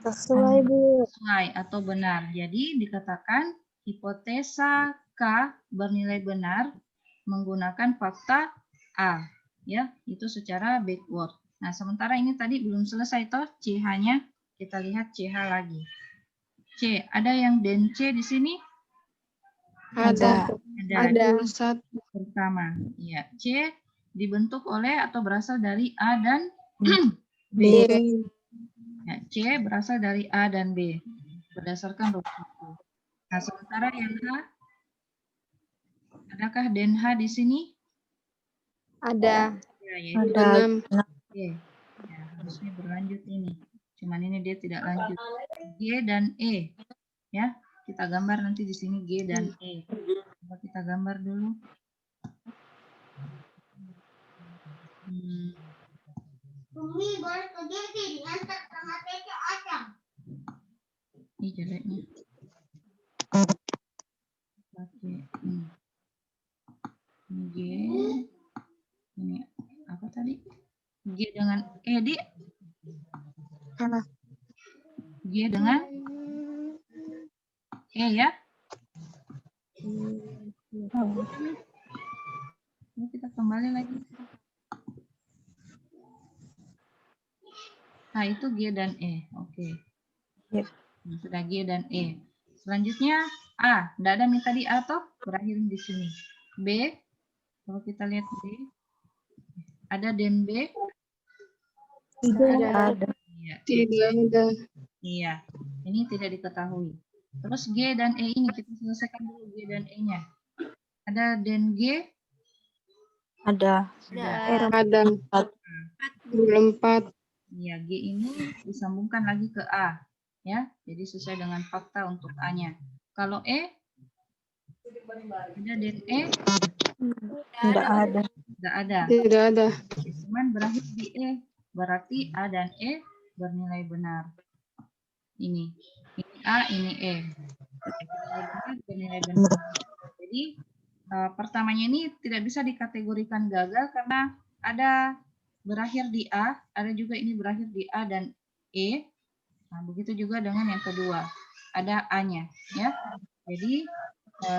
Sesuai, Bu. Sesuai atau benar. Jadi dikatakan hipotesa K bernilai benar menggunakan fakta A. Ya, itu secara backward. Nah, sementara ini tadi belum selesai toh CH-nya. Kita lihat CH lagi. C, ada yang den C di sini? Ada. Pertama. Ya, C dibentuk oleh atau berasal dari A dan B. Ya, C berasal dari A dan B berdasarkan rule 1. Nah, sementara yang H, adakah den H di sini? Ada. Ya, yaitu Ada. Oke. Ya, harusnya berlanjut ini. Cuman ini dia tidak lanjut. G dan E. Ya, kita gambar nanti di sini G dan E. Coba kita gambar dulu. Ini jeleknya. Pakai ini G. Ini apa tadi? G dengan E, Di. G dengan E ya. Ini kita kembali lagi. Nah, itu G dan E. Oke. Yep. Nah, sudah G dan E. Selanjutnya A. Tidak ada nih tadi A toh? Berakhir di sini. B. Kalau kita lihat B. Ada dan B? Tidak ada. Iya. Tidak ada. Iya. Ini tidak diketahui. Terus G dan E ini kita selesaikan dulu G dan E-nya. Ada dan G? Ada. Ada. Belum 4. Iya, G ini disambungkan lagi ke A. Ya, jadi sesuai dengan fakta untuk A-nya. Kalau E? Ada dan E? Tidak ada. Tidak ada. Tidak ada. Cuman berakhir di E. Berarti A dan E bernilai benar. Ini A, ini E. Bernilai benar. Jadi pertamanya ini tidak bisa dikategorikan gagal karena ada berakhir di A, ada juga ini berakhir di A dan E. Nah, begitu juga dengan yang kedua, ada A-nya, ya. Jadi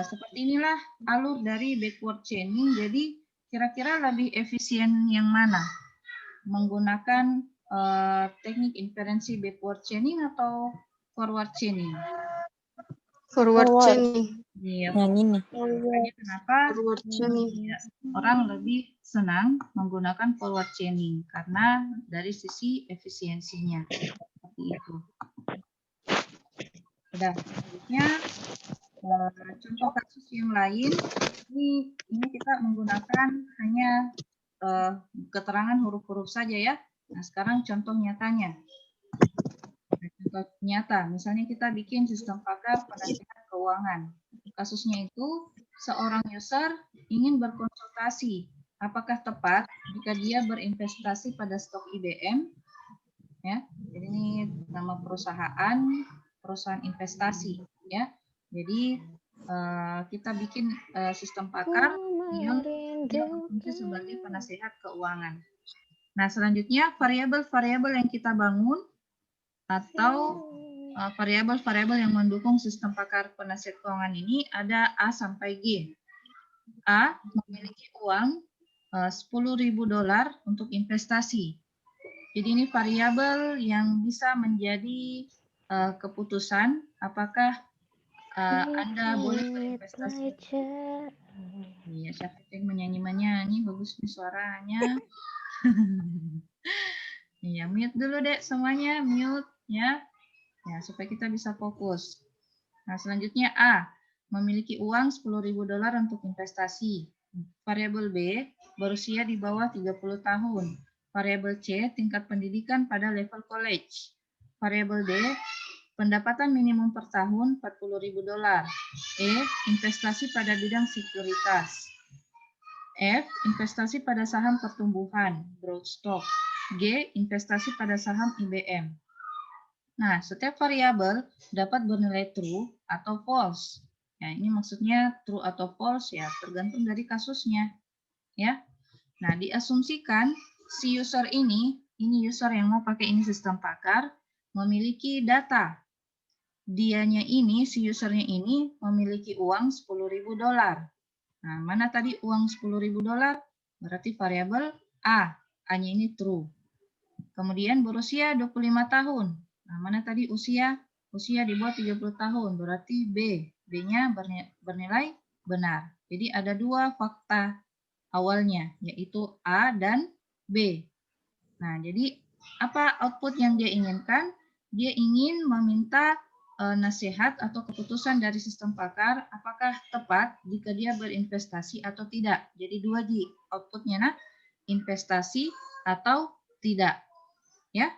seperti inilah alur dari backward chaining. Jadi kira-kira lebih efisien yang mana? Menggunakan teknik inferensi backward chaining atau forward chaining? Forward chaining. Iya. Yang ini. Makanya kenapa Forward chaining. ya, orang lebih senang menggunakan forward chaining karena dari sisi efisiensinya. Seperti itu. Sudah. Selanjutnya contoh kasus yang lain. Ini kita menggunakan hanya keterangan huruf-huruf saja ya. Nah, sekarang contoh nyatanya. Contoh nyata, misalnya kita bikin sistem pakar penasihat keuangan. Kasusnya itu seorang user ingin berkonsultasi apakah tepat jika dia berinvestasi pada stok IBM, ya. Jadi ini nama perusahaan investasi, ya. Jadi kita bikin sistem pakar yang berfungsi sebagai penasihat keuangan. Nah, selanjutnya variabel-variabel yang kita bangun atau variabel-variabel yang mendukung sistem pakar penasihat keuangan ini ada A sampai G. A memiliki uang $10.000 untuk investasi. Jadi ini variabel yang bisa menjadi keputusan apakah Anda boleh berinvestasi. Iya, siapa yang menyanyi bagus nih suaranya. Iya, mute dulu deh semuanya, mute ya. Ya, supaya kita bisa fokus. Nah, selanjutnya A, memiliki uang $10.000 untuk investasi. Variabel B, berusia di bawah 30 tahun. Variabel C, tingkat pendidikan pada level college. Variabel D, pendapatan minimum per tahun $40.000. E, investasi pada bidang sekuritas. F, investasi pada saham pertumbuhan, growth stock. G, investasi pada saham IBM. Nah, setiap variabel dapat bernilai true atau false. Ya, ini maksudnya true atau false ya, tergantung dari kasusnya. Ya. Nah, diasumsikan si user ini user yang mau pakai ini sistem pakar, memiliki data. Dianya ini, si usernya ini memiliki uang $10.000. Nah, mana tadi uang $10.000? Berarti variabel A. A-nya ini true. Kemudian berusia 25 tahun. Nah, mana tadi usia? Usia di bawah 30 tahun. Berarti B. B-nya bernilai benar. Jadi ada dua fakta awalnya, yaitu A dan B. Nah, jadi apa output yang dia inginkan? Dia ingin meminta nasihat atau keputusan dari sistem pakar apakah tepat jika dia berinvestasi atau tidak. Jadi dua G outputnya, nah, investasi atau tidak. Ya.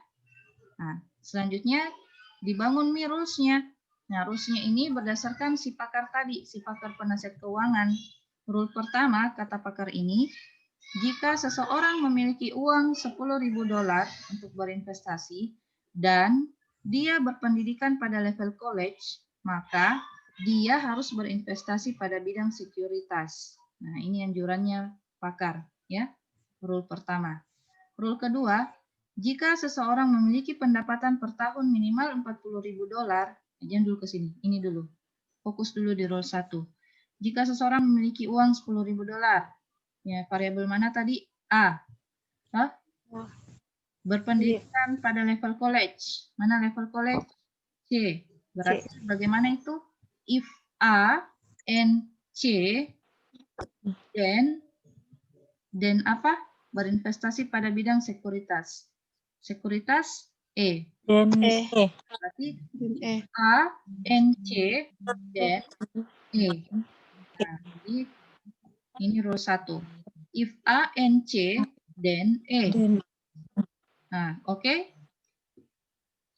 Nah, Selanjutnya dibangun rules-nya. Nah, rules-nya ini berdasarkan si pakar tadi, si pakar penasihat keuangan. Rule pertama, kata pakar ini, jika seseorang memiliki uang $10.000 untuk berinvestasi dan dia berpendidikan pada level college, maka dia harus berinvestasi pada bidang sekuritas. Nah, ini anjurannya pakar, ya. Rule pertama. Rule kedua, jika seseorang memiliki pendapatan per tahun minimal $40.000, jangan dulu ke sini, ini dulu. Fokus dulu di rule 1. Jika seseorang memiliki uang $10.000, ya, variabel mana tadi? A. Hah? Berpendidikan pada level college. Mana level college? C. Berarti bagaimana itu? If A and C, then apa? Berinvestasi pada bidang sekuritas. Sekuritas E. Dan Berarti A and C, then E. Nah, jadi ini rule 1. If A and C, then E. Nah, oke?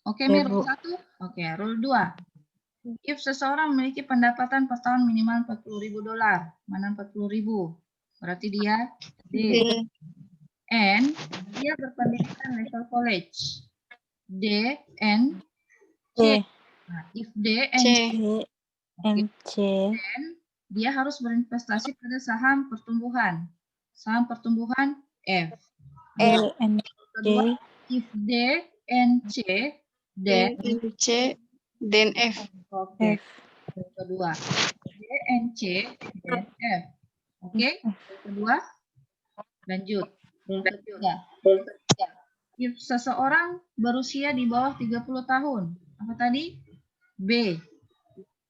Oke, Ya, rule Bu. 1? Oke, rule 2. If seseorang memiliki pendapatan per tahun minimal $40.000. Mana 40.000? Berarti dia D. And dia berpendidikan level college. D and C. Nah, if D and C. Dia harus berinvestasi pada saham pertumbuhan. Saham pertumbuhan F. Kedua, if D and C, then F. Oke. Kedua, D and C, then F. Oke. Kedua, lanjut. Ketiga. If seseorang berusia di bawah 30 tahun. Apa tadi? B.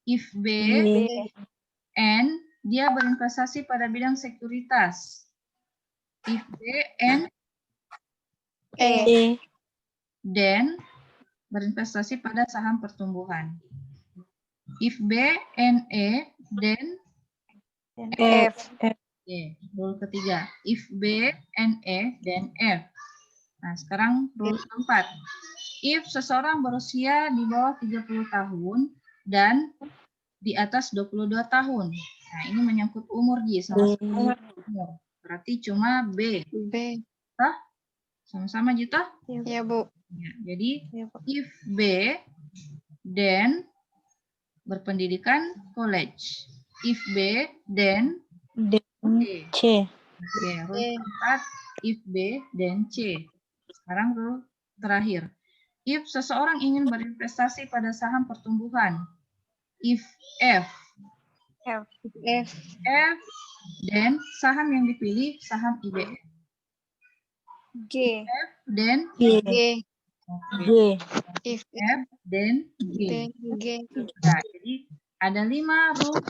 If B and dia berinvestasi pada bidang sekuritas. If B and then berinvestasi pada saham pertumbuhan. If B and E, then F. Oke, rule ketiga. If B and E, then F. Nah, sekarang rule keempat. If seseorang berusia di bawah 30 tahun dan di atas 22 tahun. Nah, ini menyangkut umur, Ji. Sama-sama umur. Berarti cuma B. Hah? Sama-sama, Jita? Ya, Bu. Ya, jadi, if B, then berpendidikan college. If B, then C. Oke, rule keempat, if B, then C. Sekarang rule terakhir. If seseorang ingin berinvestasi pada saham pertumbuhan. If F, then saham yang dipilih saham IBM. G. F, then G. If F, then G. Nah, jadi ada 5 rule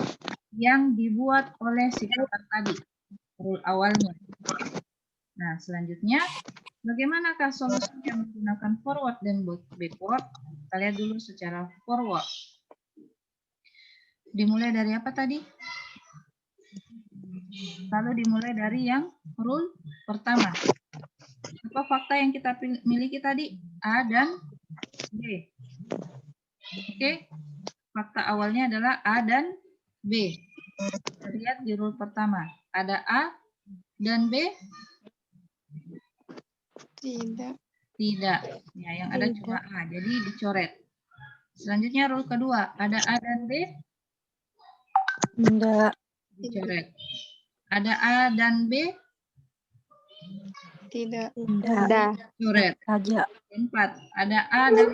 yang dibuat oleh si pakar tadi. Rule awalnya. Nah, selanjutnya, bagaimanakah solusinya menggunakan forward dan backward? Kita lihat dulu secara forward. Dimulai dari apa tadi? Lalu dimulai dari yang rule pertama. Apa fakta yang kita miliki tadi? A dan B. Oke. Fakta awalnya adalah A dan B. Kita lihat di rule pertama. Ada A dan B? Tidak. Ya, yang ada cuma A. Jadi dicoret. Selanjutnya rule kedua. Ada A dan B? Enggak. Dicoret. Ada A dan B? Tidak. Coret. Aja. 4. Ada A dan B?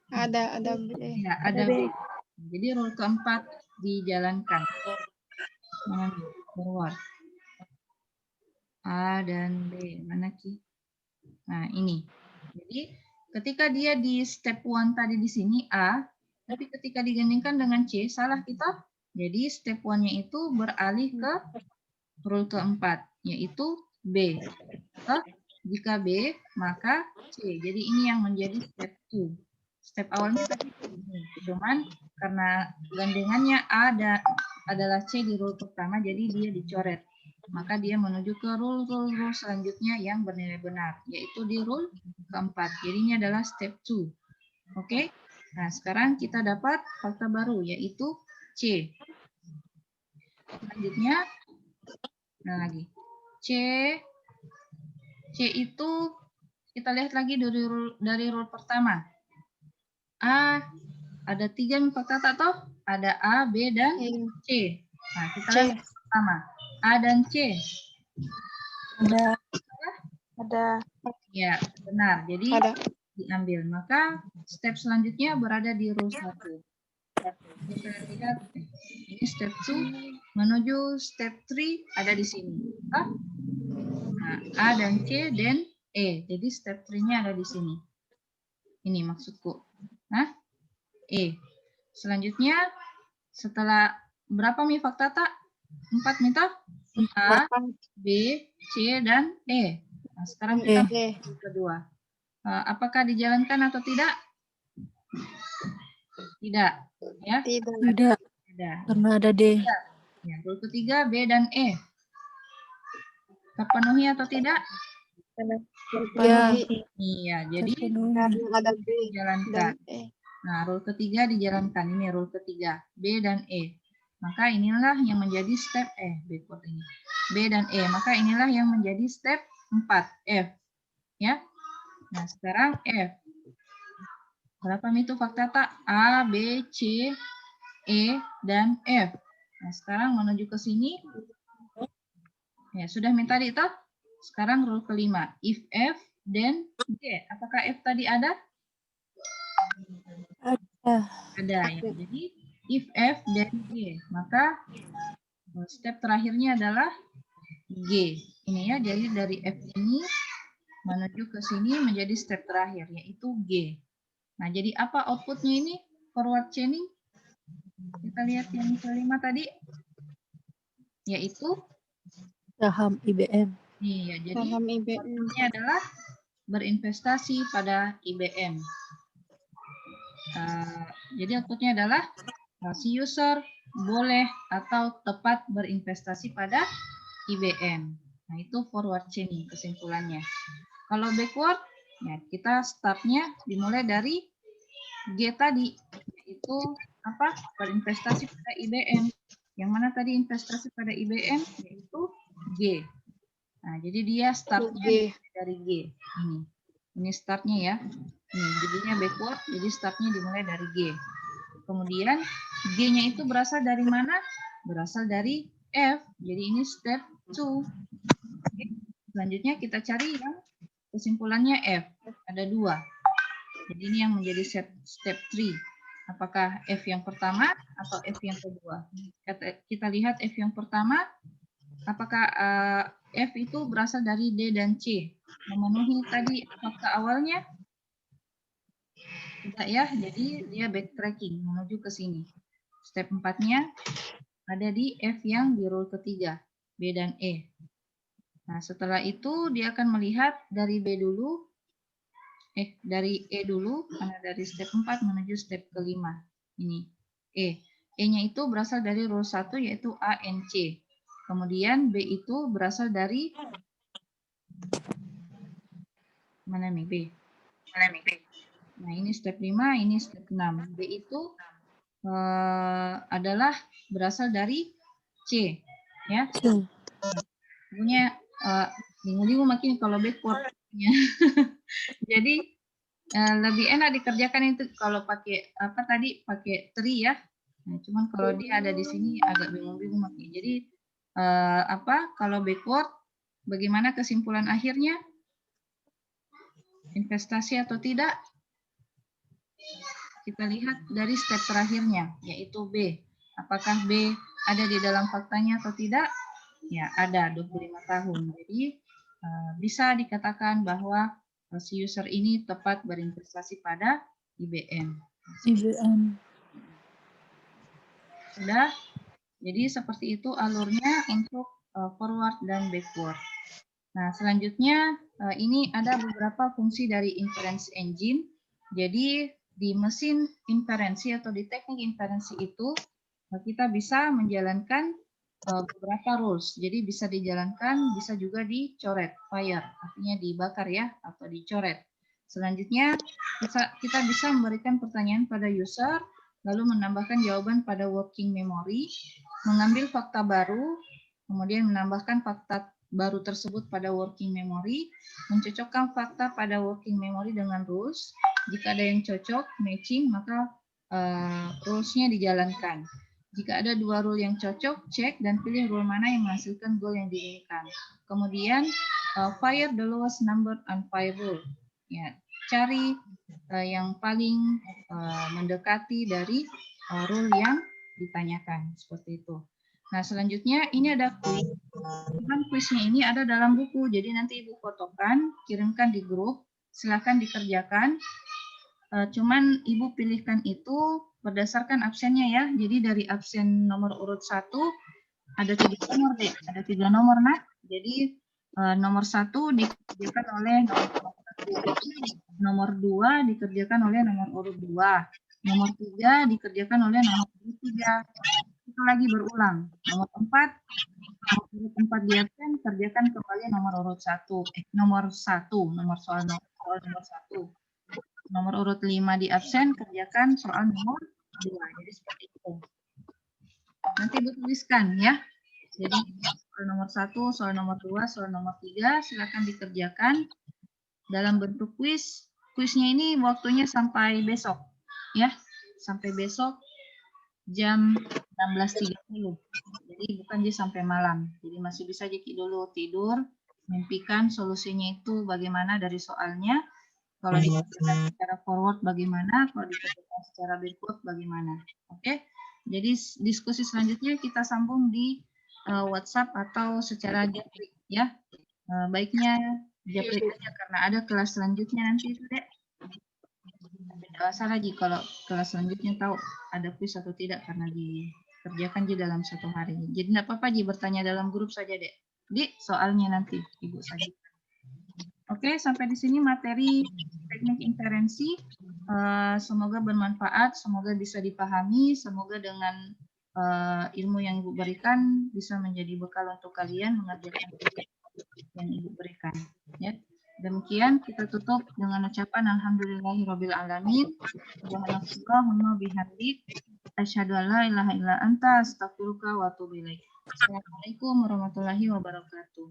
Ada B. Ya, ada B. Jadi rule keempat dijalankan. Mana nih? Forward. A dan B. Mana Ki? Nah, ini. Jadi ketika dia di step 1 tadi di sini A, tapi ketika digandingkan dengan C, salah kita. Jadi step 1-nya itu beralih ke rule keempat, yaitu B. Jika B, maka C. Jadi ini yang menjadi step 2. Step awalnya tadi ini. Cuman karena gandengannya A adalah C di rule pertama, jadi dia dicoret. maka dia menuju ke rule selanjutnya yang bernilai benar, yaitu di rule keempat. Jadi ini adalah step 2. Oke. Nah, sekarang kita dapat fakta baru, yaitu C. Selanjutnya, lagi. C itu kita lihat lagi dari rule pertama. A, ada 3 fakta tak toh? Ada A, B, dan C. Nah, kita lihat pertama. A dan C. Ada. Ya, benar. Jadi diambil. Maka step selanjutnya berada di rule 1. Kita lihat, ini step 2 menuju step 3 ada di sini. Nah, A dan C dan E. Jadi step 3-nya ada di sini. Ini maksudku. Nah, E. Selanjutnya, setelah berapa fakta tak? 4 minta? A, B, C, dan E. Nah, sekarang kita yang kedua. Apakah dijalankan atau tidak? Tidak. Ya? Tidak. Karena ada D. Ya, rule ketiga B dan E. Terpenuhi atau tidak? Ya. Iya, jadi ada B dijalankan. dan E. Nah, rule ketiga dijalankan. Ini rule ketiga, B dan E. Maka inilah yang menjadi step backward ini. B dan E. Maka inilah yang menjadi step 4, F. Ya. Nah, sekarang F. Berapa itu fakta tak? A, B, C, E, dan F. Nah, sekarang menuju ke sini. Ya, sudah minta itu. Sekarang rule kelima. If F, then G. Apakah F tadi ada? Ada ya. Jadi if F dan G, maka step terakhirnya adalah G. Ini ya, jadi dari F ini menuju ke sini menjadi step terakhir, yaitu G. Nah, jadi apa outputnya ini? Forward chaining. Kita lihat yang kelima tadi, yaitu Saham IBM. Iya, jadi Saham IBM. outputnya adalah berinvestasi pada IBM. Jadi outputnya adalah si user boleh atau tepat berinvestasi pada IBM. Nah, itu forward chaining kesimpulannya. Kalau backward, ya kita startnya dimulai dari G tadi, yaitu apa? Berinvestasi pada IBM. Yang mana tadi investasi pada IBM, yaitu G. Nah, jadi dia startnya dari G. Ini startnya ya. Ini jadinya backward, jadi startnya dimulai dari G. Kemudian G-nya itu berasal dari mana? Berasal dari F. Jadi ini step 2. Oke. Selanjutnya kita cari yang kesimpulannya F. Ada 2. Jadi ini yang menjadi step 3. Apakah F yang pertama atau F yang kedua? Kita lihat F yang pertama. Apakah F itu berasal dari D dan C? Memenuhi tadi fakta awalnya? Tidak ya, jadi dia backtracking menuju ke sini. Step 4-nya ada di F yang di rule ketiga, B dan E. Nah, setelah itu dia akan melihat dari B dulu, dari E dulu, karena dari step 4 menuju step kelima. Ini, E. E-nya itu berasal dari rule 1 yaitu A, N, C. Kemudian B itu berasal dari mana nih B? Nah, ini step 5, ini step 6. B itu adalah berasal dari C, ya. Punya bingung-bingung makin kalau backward. Jadi lebih enak dikerjakan itu kalau pakai apa tadi? Pakai tree ya. Nah, cuman kalau dia ada di sini agak bingung-bingung makin. Jadi kalau backward, bagaimana kesimpulan akhirnya? Investasi atau tidak? Kita lihat dari step terakhirnya, yaitu B. Apakah B ada di dalam faktanya atau tidak? Ya, ada 25 tahun. Jadi, bisa dikatakan bahwa si user ini tepat berinvestasi pada IBM. Sudah? Jadi, seperti itu alurnya untuk forward dan backward. Nah, selanjutnya ini ada beberapa fungsi dari inference engine. Jadi, di mesin inferensi atau di teknik inferensi itu kita bisa menjalankan beberapa rules. Jadi bisa dijalankan, bisa juga dicoret, fire, artinya dibakar ya, atau dicoret. Selanjutnya, kita bisa memberikan pertanyaan pada user, lalu menambahkan jawaban pada working memory, mengambil fakta baru, kemudian menambahkan fakta baru tersebut pada working memory, mencocokkan fakta pada working memory dengan rules. Jika ada yang cocok, matching, maka rules-nya dijalankan. Jika ada dua rule yang cocok, cek dan pilih rule mana yang menghasilkan goal yang diinginkan. Kemudian, fire the lowest number and fire rule. Ya, cari yang paling mendekati dari rule yang ditanyakan, seperti itu. Nah, selanjutnya ini ada kuis. Kuisnya ini ada dalam buku, jadi nanti Ibu fotokan, kirimkan di grup, silakan dikerjakan. Cuman Ibu pilihkan itu berdasarkan absennya ya. Jadi dari absen nomor urut 1 ada 3 nomor deh, ada 3 nomor nak. Jadi nomor 1 dikerjakan oleh nomor 1. Nomor 2 dikerjakan oleh nomor urut 2. Nomor 3 dikerjakan oleh nomor urut 3. Itu lagi berulang. Nomor 4 urut 4 di absen, kerjakan kembali nomor urut 1. Nomor soal nomor 1. Nomor urut 5 di absen, kerjakan soal nomor 2. Jadi seperti itu. Nanti Ibu tuliskan ya. Jadi soal nomor 1, soal nomor 2, soal nomor 3 silakan dikerjakan dalam bentuk kuis. Kuisnya ini waktunya sampai besok ya. Sampai besok jam 16.30. Jadi bukan sampai malam. Jadi masih bisa Jeki dulu tidur, mimpikan solusinya itu bagaimana dari soalnya. Kalau dikerjakan secara forward bagaimana, kalau dikerjakan secara backward bagaimana. Oke, jadi diskusi selanjutnya kita sambung di WhatsApp atau secara japri ya. Baiknya japri aja karena ada kelas selanjutnya nanti itu dek. Tidak masalah Ji kalau kelas selanjutnya tahu ada kuis atau tidak karena dikerjakan di dalam 1 hari. Jadi tidak apa-apa Ji bertanya dalam grup saja dek. Di soalnya nanti Ibu saja. Oke, sampai di sini materi teknik inferensi. Semoga bermanfaat, semoga bisa dipahami, semoga dengan ilmu yang Ibu berikan bisa menjadi bekal untuk kalian mengerjakan yang Ibu berikan. Ya. Demikian kita tutup dengan ucapan alhamdulillahirobbilalamin. Subhanallahumma bihamdik. Asyhadu an la ilaha illa anta astaghfiruka wa atubu ilaik. Assalamualaikum warahmatullahi wabarakatuh.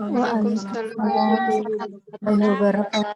Waalaikumsalam. Waalaikumsalam warahmatullahi wabarakatuh.